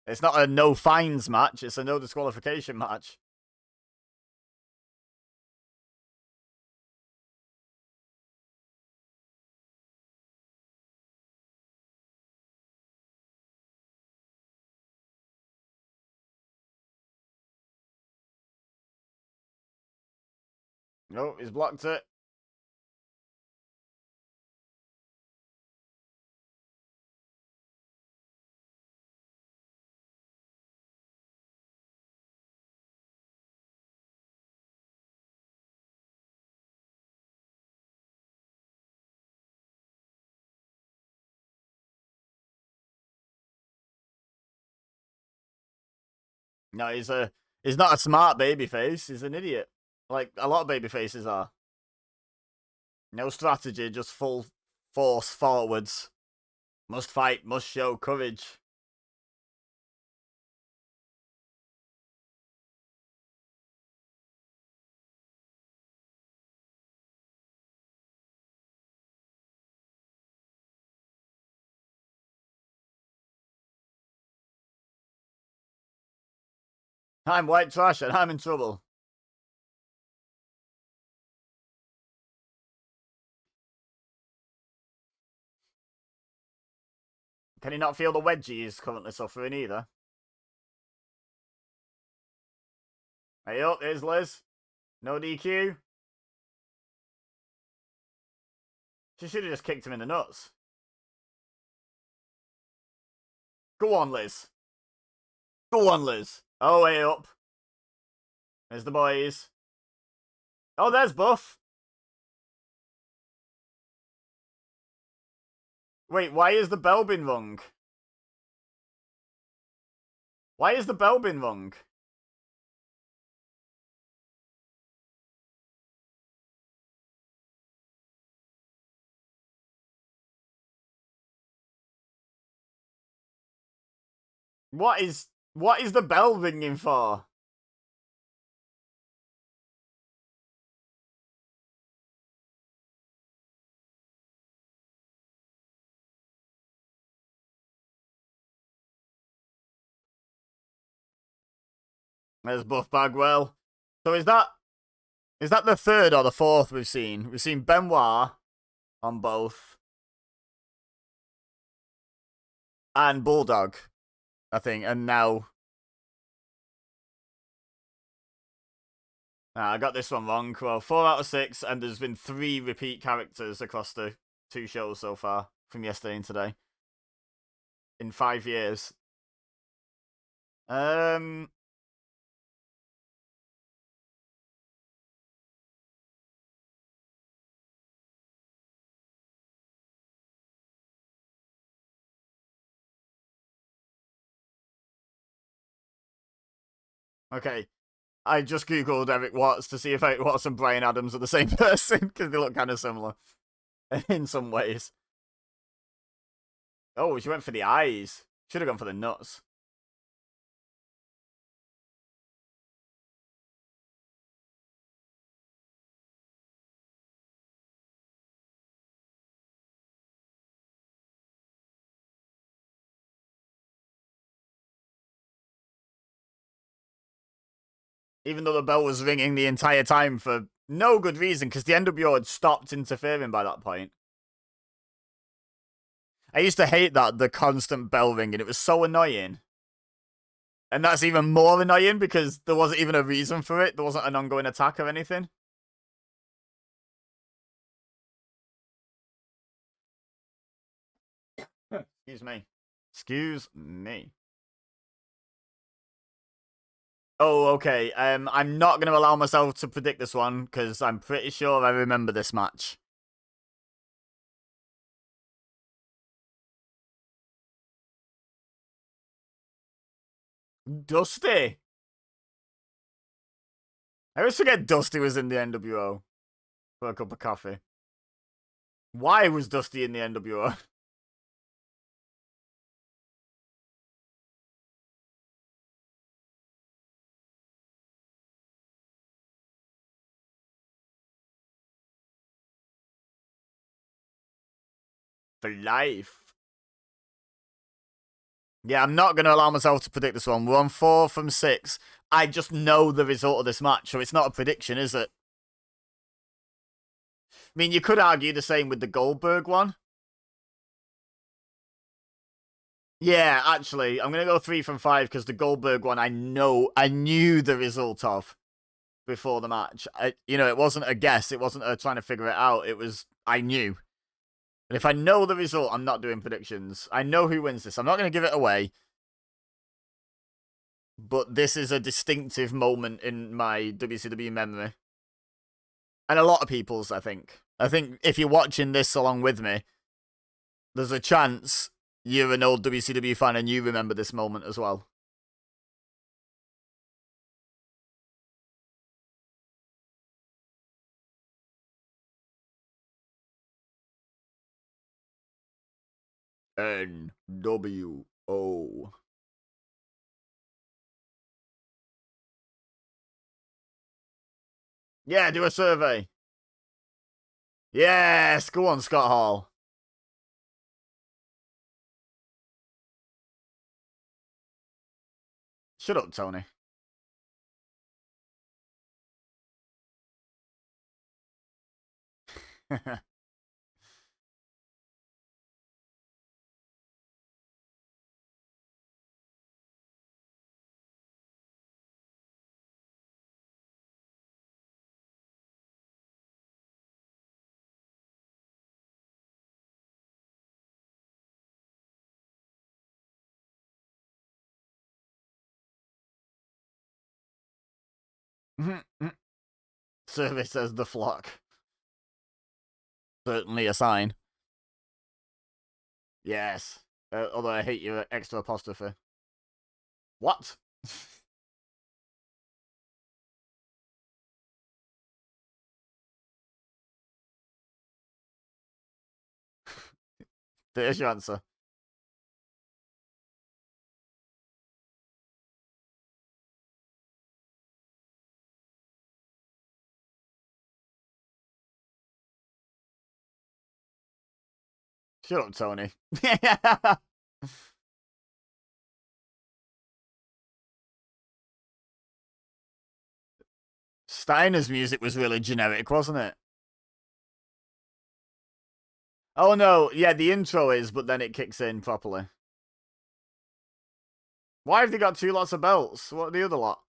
It's not a no fines match, it's a no disqualification match. No, he's blocked it. No, he's not a smart babyface, he's an idiot. Like a lot of babyfaces are. No strategy, just full force forwards. Must fight, must show courage. I'm white trash and I'm in trouble. Can he not feel the wedgie he's currently suffering either? Hey up, there's Liz. No DQ. She should have just kicked him in the nuts. Go on, Liz. Go on, Liz. Oh, way up. There's the boys. Oh, there's Buff. Wait, why is the bell been rung? Why is the bell been rung? What is the bell ringing for? There's Buff Bagwell. So is that the third or the fourth we've seen? We've seen Benoit on both. And Bulldog, I think. And now I got this one wrong. Well, 4 out of 6, and there's been 3 repeat characters across the 2 shows so far from yesterday and today. In 5 years. Okay. I just googled Eric Watts to see if Eric Watts and Brian Adams are the same person, because they look kind of similar in some ways. Oh, she went for the eyes. Should have gone for the nuts. Even though the bell was ringing the entire time for no good reason, because the NWO had stopped interfering by that point. I used to hate the constant bell ringing. It was so annoying. And that's even more annoying because there wasn't even a reason for it. There wasn't an ongoing attack or anything. Excuse me. Excuse me. Oh, okay. I'm not going to allow myself to predict this one because I'm pretty sure I remember this match. Dusty. I always forget Dusty was in the NWO for a cup of coffee. Why was Dusty in the NWO? For life. Yeah, I'm not going to allow myself to predict this one. We're on 4 from 6. I just know the result of this match, so it's not a prediction, is it? I mean, you could argue the same with the Goldberg one. Yeah, actually, I'm going to go 3 from 5 because the Goldberg one I knew the result of before the match. It wasn't a guess. It wasn't a trying to figure it out. It was, I knew. And if I know the result, I'm not doing predictions. I know who wins this. I'm not going to give it away. But this is a distinctive moment in my WCW memory. And a lot of people's, I think. I think if you're watching this along with me, there's a chance you're an old WCW fan and you remember this moment as well. NWO. Yeah, do a survey. Yes, go on, Scott Hall. Shut up, Tony. Survey says the flock. Certainly a sign. Yes. Although I hate your extra apostrophe. What? There's your answer. Shut up, Tony. Steiner's music was really generic, wasn't it? Oh no, yeah, the intro is, but then it kicks in properly. Why have they got two lots of belts? What are the other lot?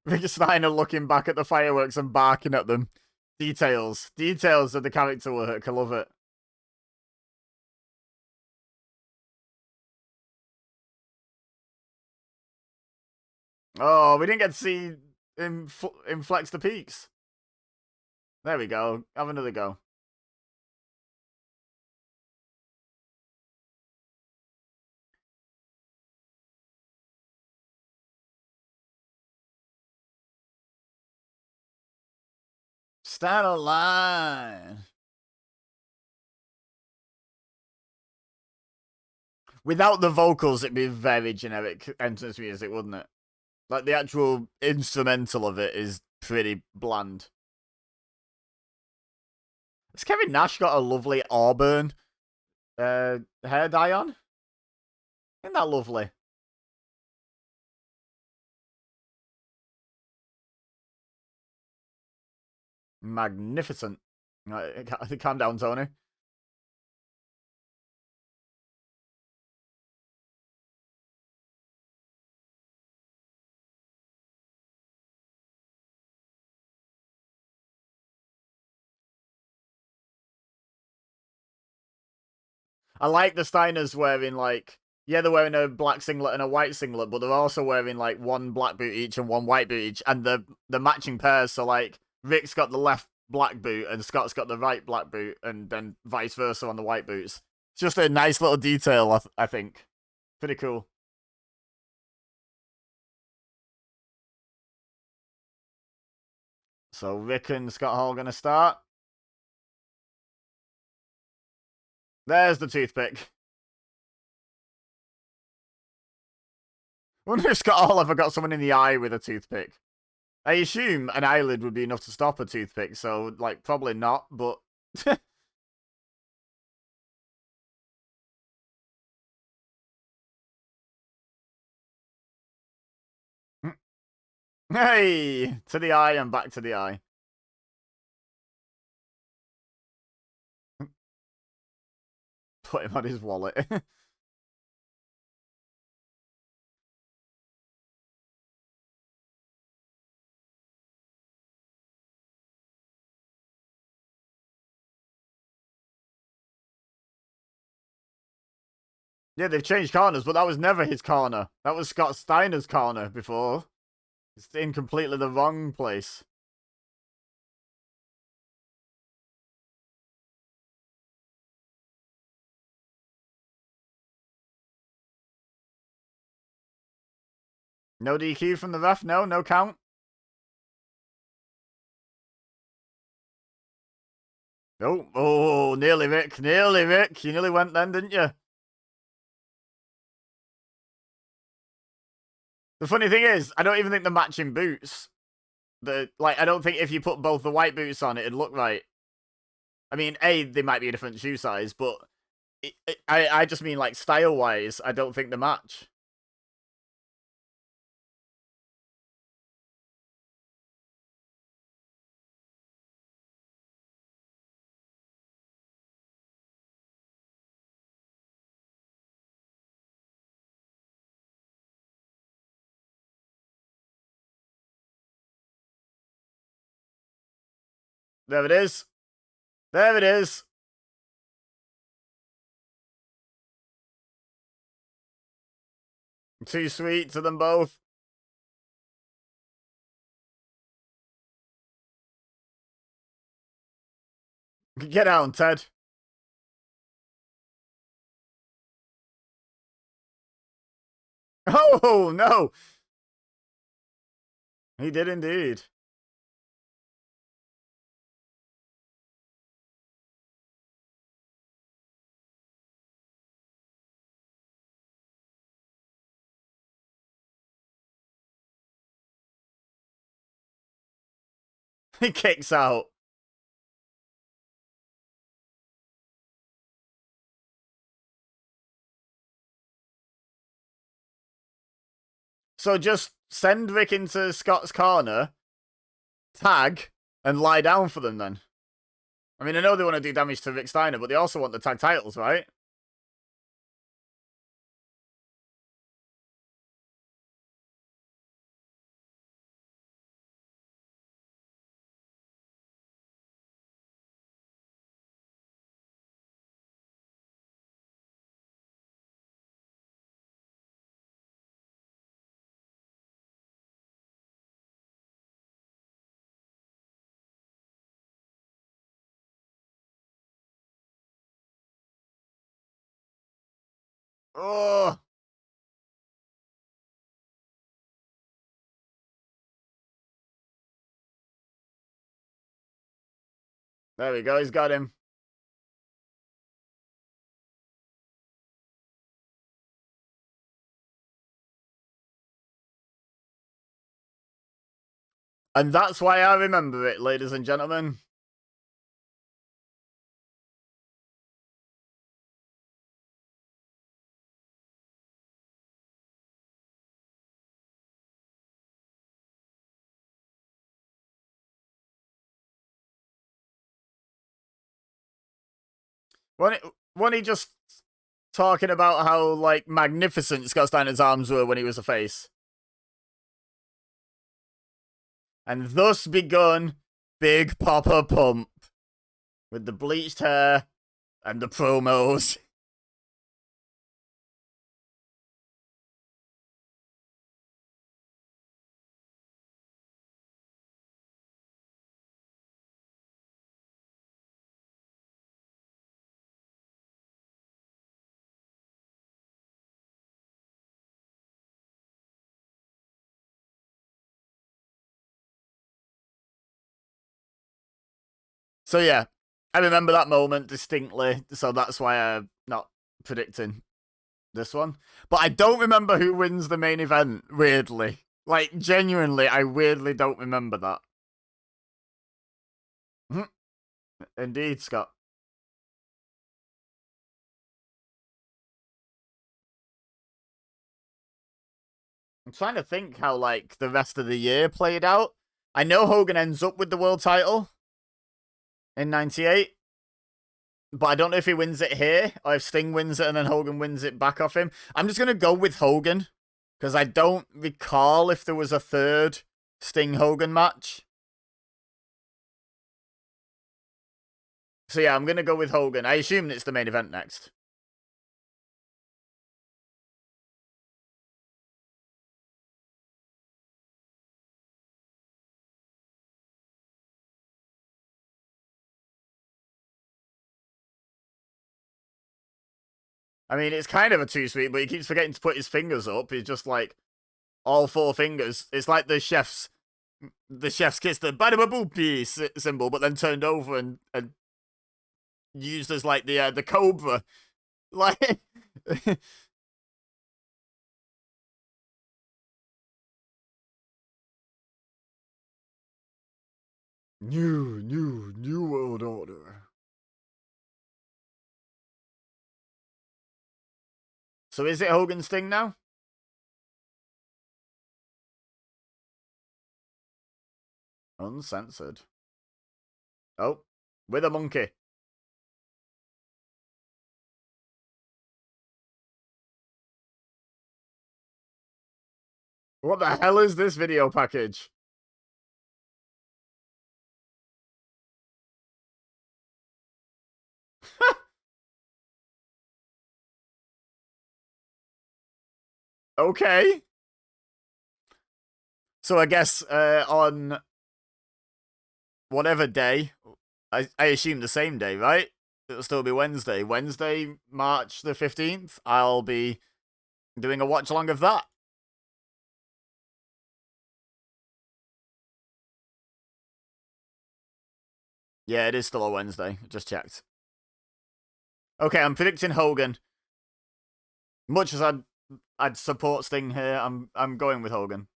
Rick Steiner looking back at the fireworks and barking at them. Details. Details of the character work. I love it. Oh, we didn't get to see him flex the peaks. There we go. Have another go. Stand a line. Without the vocals, it'd be very generic entrance music, wouldn't it? Like the actual instrumental of it is pretty bland. Has Kevin Nash got a lovely auburn hair dye on? Isn't that lovely? Magnificent. Right, calm down, Tony. I like the Steiners wearing like, yeah, they're wearing a black singlet and a white singlet, but they're also wearing like one black boot each and one white boot each, and the matching pairs. So like Rick's got the left black boot and Scott's got the right black boot, and then vice versa on the white boots. It's just a nice little detail, I think. Pretty cool. So Rick and Scott Hall gonna start. There's the toothpick. I wonder if Scott Hall ever got someone in the eye with a toothpick. I assume an eyelid would be enough to stop a toothpick, so, like, probably not, but... Hey! To the eye and back to the eye. Put him on his wallet. Yeah, they've changed corners, but that was never his corner. That was Scott Steiner's corner before. It's in completely the wrong place. No DQ from the ref? No count? Oh, nearly, Rick. Nearly, Rick. You nearly went then, didn't you? The funny thing is, I don't even think the matching boots. I don't think if you put both the white boots on, it'd look right. I mean, they might be a different shoe size, but I just mean like style wise, I don't think they match. There it is. There it is. Too sweet to them both. Get down, Ted. Oh, no. He did indeed. He kicks out. So just send Rick into Scott's corner, tag, and lie down for them then. I mean, I know they want to do damage to Rick Steiner, but they also want the tag titles, right? Oh, there we go. He's got him. And that's why I remember it, ladies and gentlemen. When he just talking about how like magnificent Scott Steiner's arms were when he was a face. And thus begun Big Papa Pump with the bleached hair and the promos. So yeah, I remember that moment distinctly, so that's why I'm not predicting this one. But I don't remember who wins the main event, weirdly. Like, genuinely, I weirdly don't remember that. Indeed, Scott. I'm trying to think how, like, the rest of the year played out. I know Hogan ends up with the world title in 98. But I don't know if he wins it here or if Sting wins it and then Hogan wins it back off him. I'm just going to go with Hogan because I don't recall if there was a third Sting Hogan match. So yeah, I'm going to go with Hogan. I assume it's the main event next. I mean, it's kind of a too sweet, but he keeps forgetting to put his fingers up. He's just like all four fingers. It's like the chef's kiss, the badababoopy symbol, but then turned over and used as like the cobra. Like new world order. So is it Hogan's Sting now? Uncensored. Oh, with a monkey. What the hell is this video package? Okay. So I guess on whatever day, I assume the same day, right? It'll still be Wednesday. Wednesday, March the 15th, I'll be doing a watch along of that. Yeah, it is still a Wednesday. Just checked. Okay, I'm predicting Hogan. Much as I'd support Sting here, I'm going with Hogan.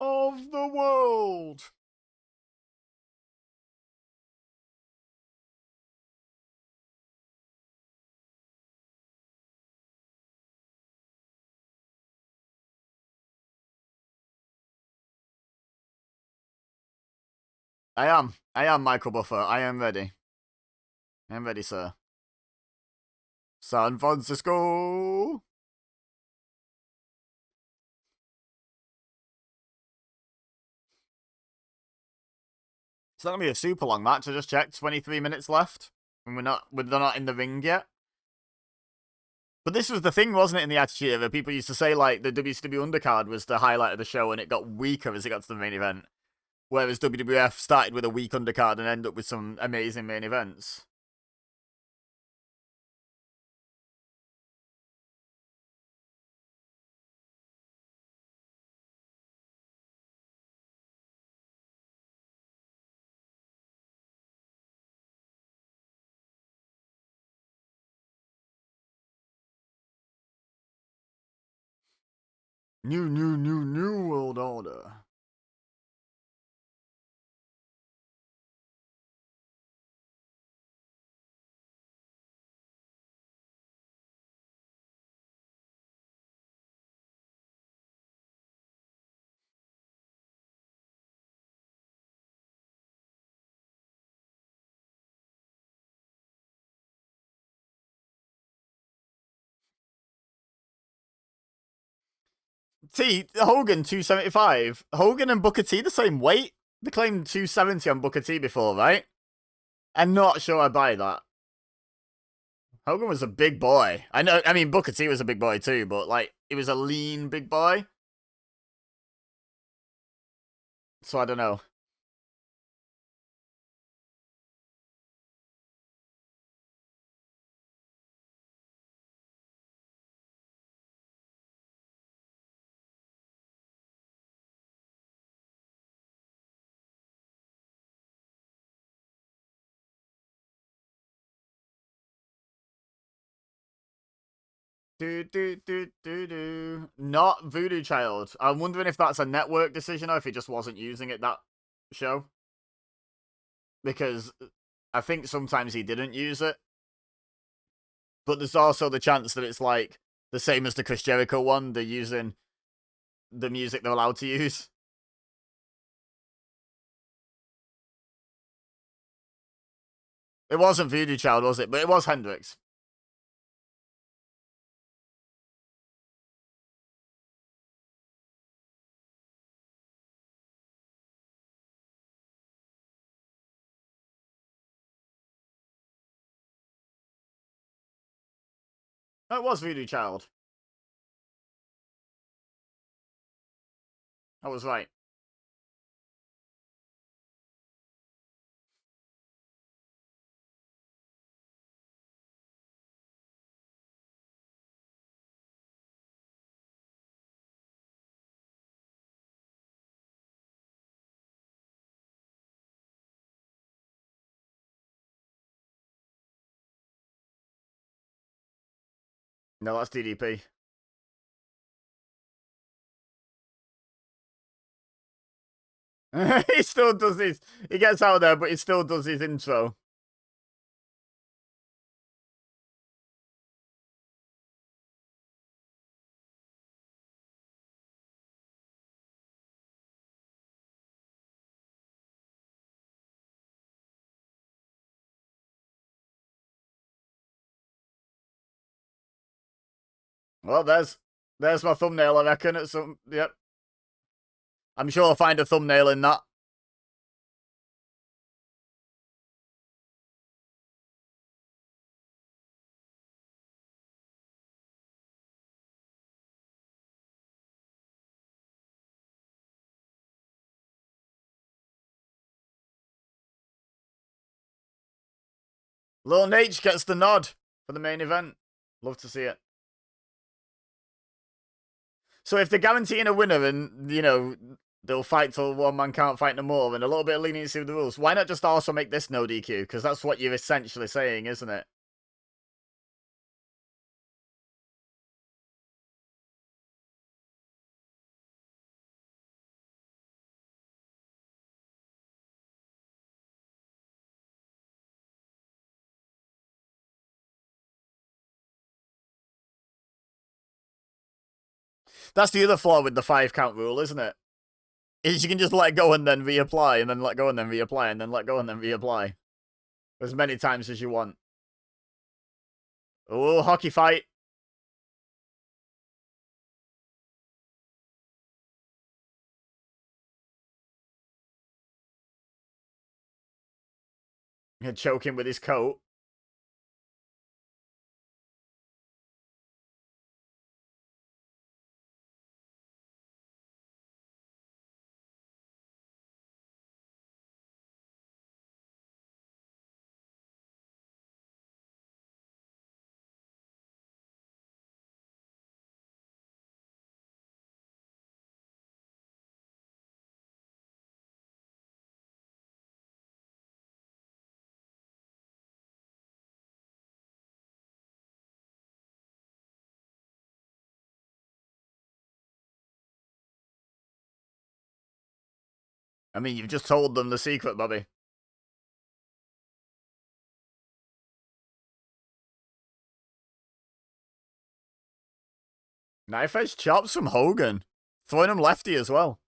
of the world. I am Michael Buffer. I am ready. I am ready, sir. San Francisco. It's not gonna be a super long match. I just checked. 23 minutes left, and they're not in the ring yet. But this was the thing, wasn't it? In the Attitude Era, people used to say like the WCW undercard was the highlight of the show, and it got weaker as it got to the main event. Whereas WWF started with a weak undercard and ended up with some amazing main events. New world order. Hogan 275. Hogan and Booker T the same weight. They claimed 270 on Booker T before, right? I'm not sure I buy that. Hogan was a big boy. I mean, Booker T was a big boy too, but like, he was a lean big boy. So I don't know. Not Voodoo Child. I'm wondering if that's a network decision or if he just wasn't using it that show. Because I think sometimes he didn't use it. But there's also the chance that it's like the same as the Chris Jericho one. They're using the music they're allowed to use. It wasn't Voodoo Child, was it? But it was Hendrix. No, it was Voodoo Child. I was right. No, that's DDP. He still does his. He gets out there, but he still does his intro. Well, there's my thumbnail. I reckon at some. Yep. I'm sure I'll find a thumbnail in that. Lil Nate gets the nod for the main event. Love to see it. So if they're guaranteeing a winner and, they'll fight till one man can't fight no more and a little bit of leniency with the rules, why not just also make this no DQ? Because that's what you're essentially saying, isn't it? That's the other flaw with the 5 count rule, isn't it? Is you can just let go and then reapply, and then let go and then reapply, and then let go and then reapply. As many times as you want. Oh, hockey fight. He'd choke him with his coat. I mean, you've just told them the secret, Bobby. Knife edge chops from Hogan. Throwing him lefty as well.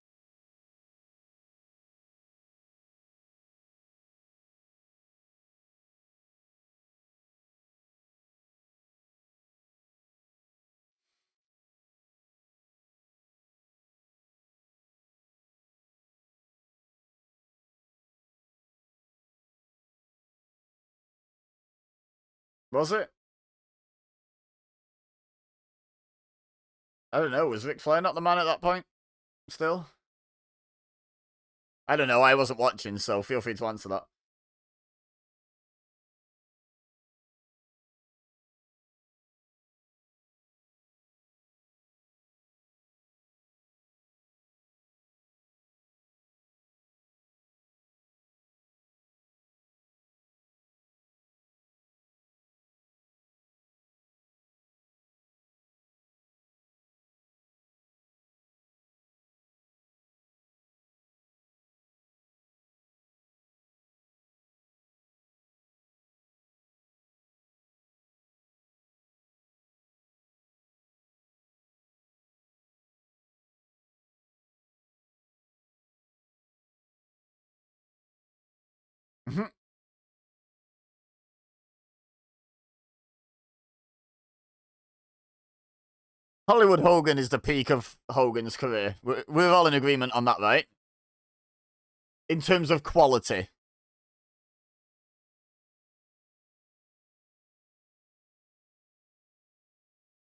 Was it? I don't know. Was Ric Flair not the man at that point? Still? I don't know. I wasn't watching, so feel free to answer that. Hollywood Hogan is the peak of Hogan's career. We're all in agreement on that, right? In terms of quality.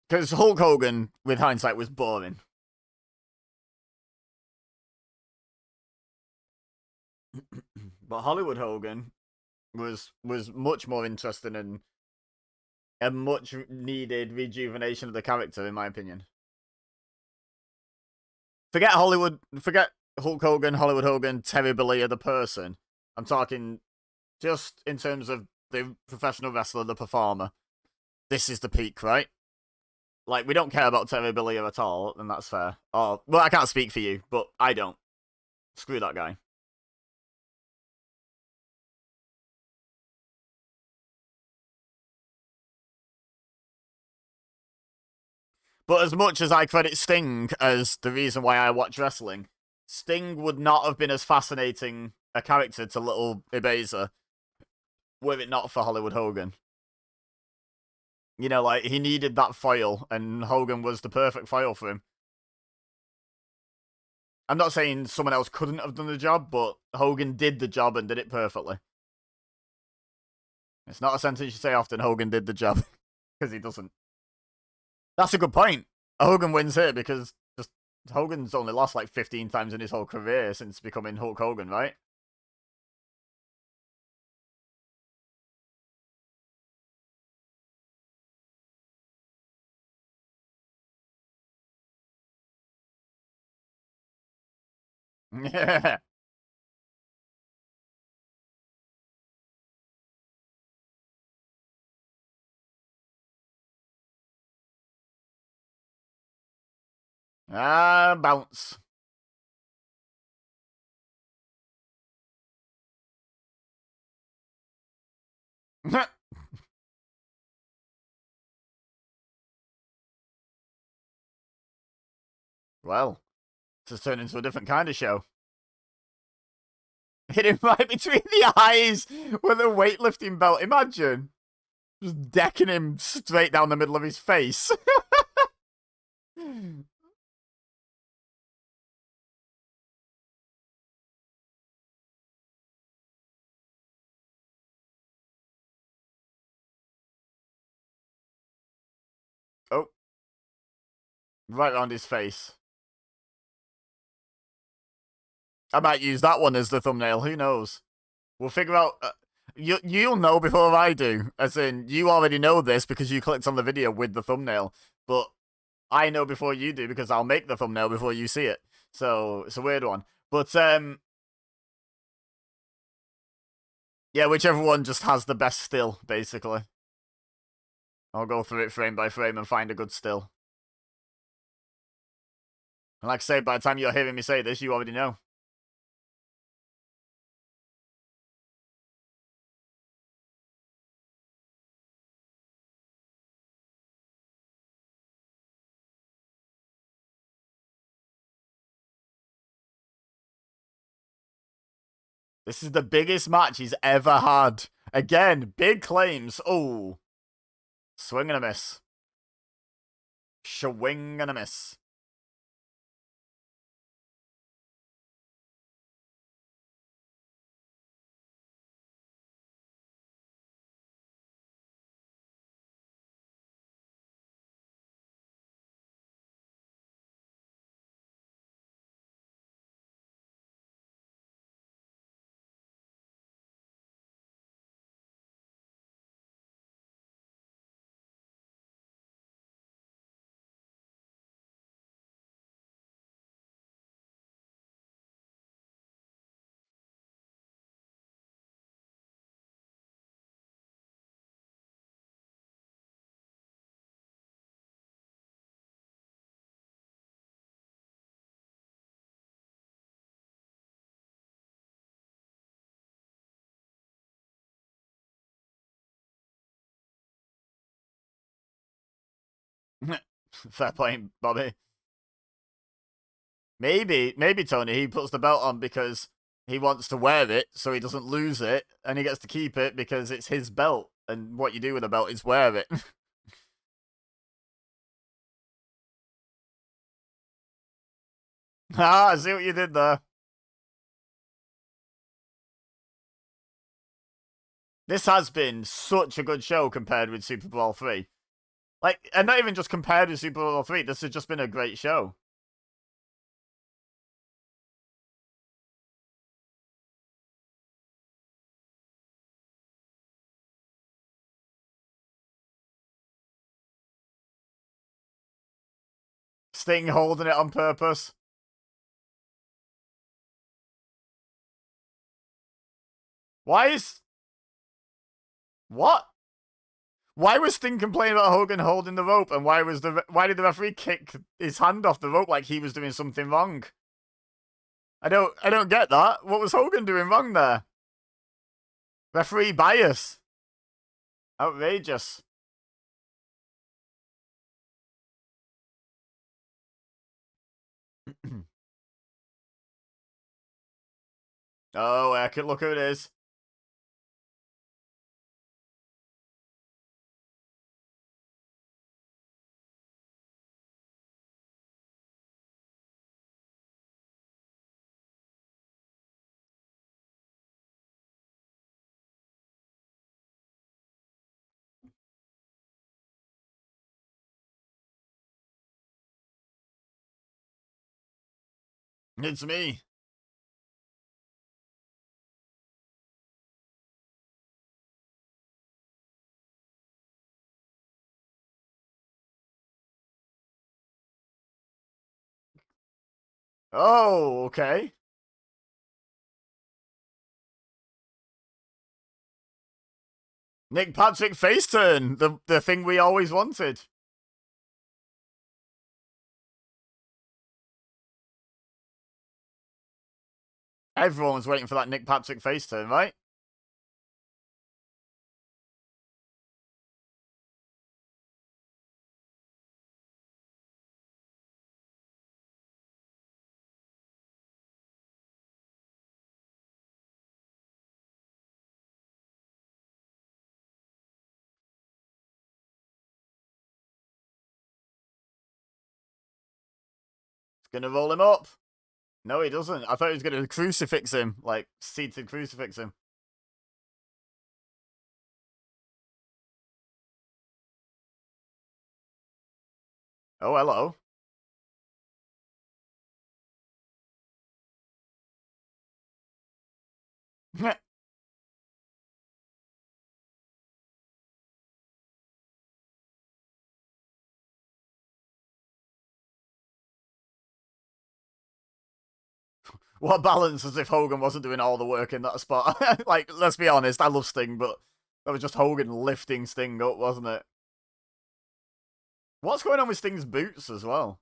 Because Hulk Hogan, with hindsight, was boring. But Hollywood Hogan was much more interesting and a much needed rejuvenation of the character, in my opinion. Forget Hulk Hogan, Hollywood Hogan, Terry Bollea, the person. I'm talking just in terms of the professional wrestler, the performer. This is the peak, right? Like, we don't care about Terry Bollea at all, and that's fair. Oh, well, I can't speak for you, but I don't. Screw that guy. But as much as I credit Sting as the reason why I watch wrestling, Sting would not have been as fascinating a character to little Ibeza were it not for Hollywood Hogan. You know, like, he needed that foil, and Hogan was the perfect foil for him. I'm not saying someone else couldn't have done the job, but Hogan did the job and did it perfectly. It's not a sentence you say often, Hogan did the job, because he doesn't. That's a good point. Hogan wins here because just Hogan's only lost like 15 times in his whole career since becoming Hulk Hogan, right? Yeah. Bounce. Well, this has turned into a different kind of show. Hit him right between the eyes with a weightlifting belt. Imagine. Just decking him straight down the middle of his face. Oh, right around his face. I might use that one as the thumbnail. Who knows? We'll figure out. You'll know before I do. As in, you already know this because you clicked on the video with the thumbnail. But I know before you do because I'll make the thumbnail before you see it. So it's a weird one. But yeah, whichever one just has the best still, basically. I'll go through it frame by frame and find a good still. And like I say, by the time you're hearing me say this, you already know. This is the biggest match he's ever had. Again, big claims. Oh. Swing and a miss. Swing and a miss. Fair point, Bobby. Maybe, Tony, he puts the belt on because he wants to wear it so he doesn't lose it, and he gets to keep it because it's his belt, and what you do with a belt is wear it. I see what you did there. This has been such a good show compared with Super Bowl 3. Like, and not even just compared with Super Bowl 3, this has just been a great show. Sting holding it on purpose. Why is... What? Why was Sting complaining about Hogan holding the rope, and why did the referee kick his hand off the rope like he was doing something wrong? I don't get that. What was Hogan doing wrong there? Referee bias. Outrageous. Oh, heck, look who it is. It's me. Oh, okay. Nick Patrick face turn, the thing we always wanted. Everyone was waiting for that Nick Patrick face turn, right? Gonna roll him up. No, he doesn't. I thought he was gonna crucifix him, like seated crucifix him. Oh, hello. What balance as if Hogan wasn't doing all the work in that spot? Like, let's be honest, I love Sting, but that was just Hogan lifting Sting up, wasn't it? What's going on with Sting's boots as well?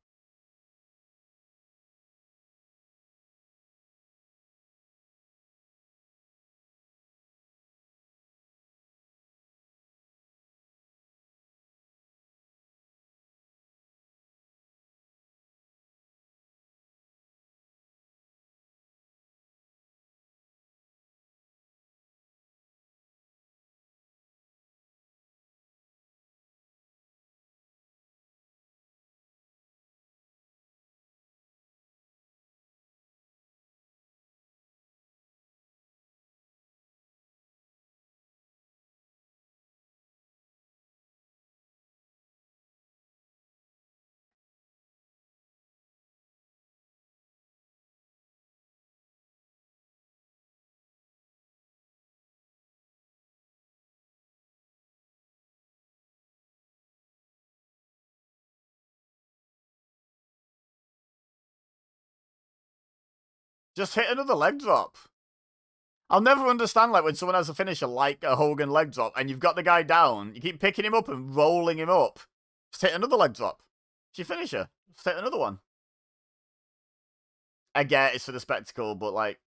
Just hit another leg drop. I'll never understand, like, when someone has a finisher like a Hogan leg drop and you've got the guy down, you keep picking him up and rolling him up. Just hit another leg drop. It's your finisher. Just hit another one. I get it's for the spectacle, but, like,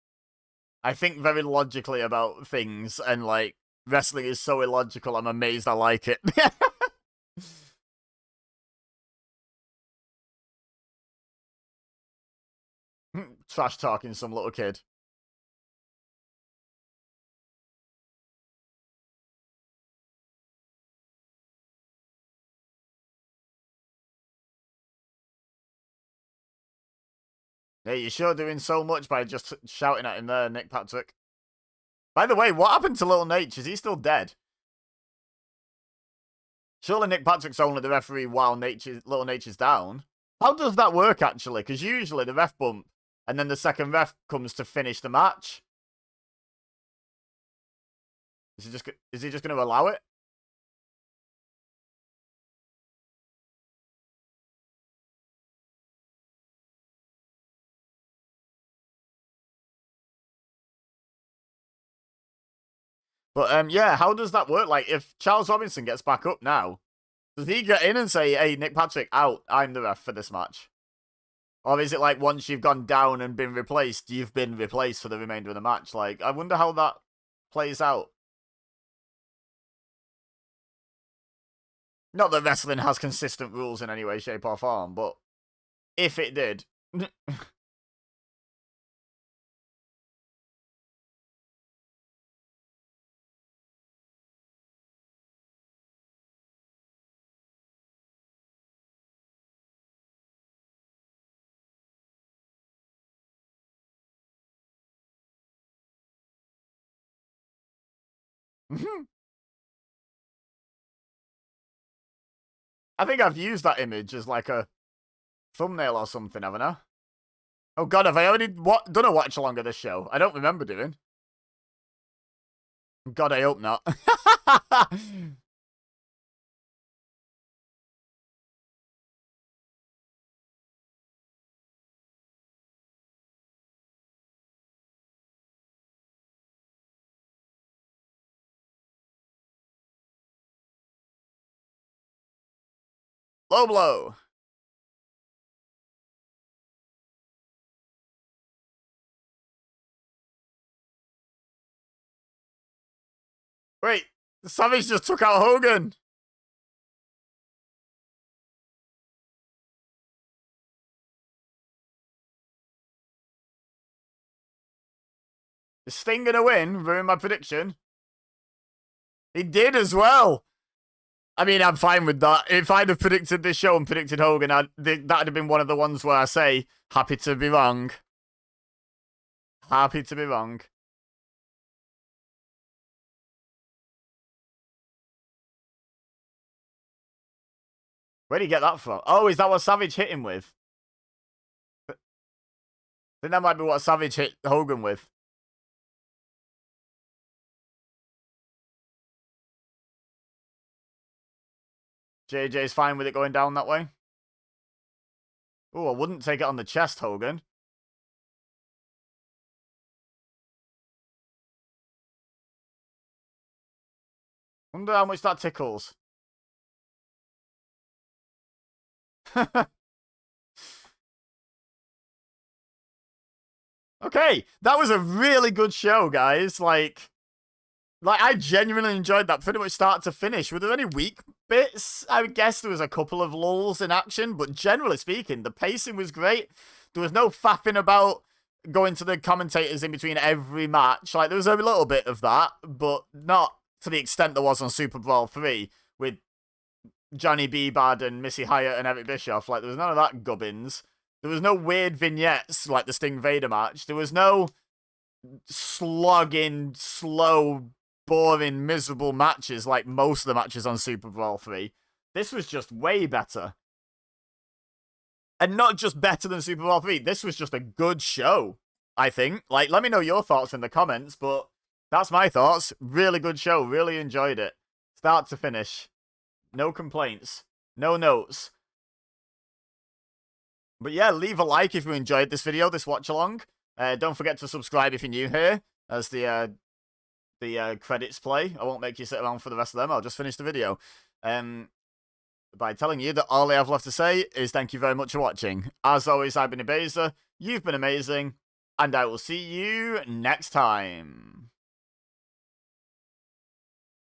I think very logically about things, and, like, wrestling is so illogical, I'm amazed I like it. Trash talking some little kid. Yeah, you're sure doing so much by just shouting at him there, Nick Patrick. By the way, what happened to Little Nate? Is he still dead? Surely Nick Patrick's only the referee while Little Nature's down. How does that work, actually? Because usually the ref bump, and then the second ref comes to finish the match. Is he just going to allow it? But yeah, how does that work? Like, if Charles Robinson gets back up now, does he get in and say, "Hey, Nick Patrick, out. I'm the ref for this match"? Or is it like once you've gone down and been replaced, you've been replaced for the remainder of the match? Like, I wonder how that plays out. Not that wrestling has consistent rules in any way, shape, or form, but if it did. I think I've used that image as like a thumbnail or something, haven't I? Oh god, have I already done a watch along of this show? I don't remember doing. God, I hope not. Low blow. Wait, Savage just took out Hogan. Is Sting gonna win? Ruin my prediction. He did as well. I mean, I'm fine with that. If I'd have predicted this show and predicted Hogan, that'd have been one of the ones where I say, happy to be wrong. Happy to be wrong. Where do you get that from? Oh, is that what Savage hit him with? I think that might be what Savage hit Hogan with. JJ's fine with it going down that way. Oh, I wouldn't take it on the chest, Hogan. Wonder how much that tickles. Okay, that was a really good show, guys. Like I genuinely enjoyed that pretty much start to finish. Were there any weak bits? I guess there was a couple of lulls in action, but generally speaking, the pacing was great. There was no faffing about going to the commentators in between every match. Like, there was a little bit of that, but not to the extent there was on Super Brawl 3 with Johnny B. Bad and Missy Hyatt and Eric Bischoff. Like, there was none of that gubbins. There was no weird vignettes like the Sting Vader match. There was no slogging, slow, boring, miserable matches like most of the matches on Super Brawl 3. This was just way better. And not just better than Super Brawl 3, this was just a good show, I think. Like, let me know your thoughts in the comments, but that's my thoughts. Really good show, really enjoyed it. Start to finish. No complaints. No notes. But yeah, leave a like if you enjoyed this video, this watch along. Don't forget to subscribe if you're new here, as the credits play. I won't make you sit around for the rest of them. I'll just finish the video. By telling you that all I have left to say is thank you very much for watching. As always, I've been Ibeza, you've been amazing, and I will see you next time.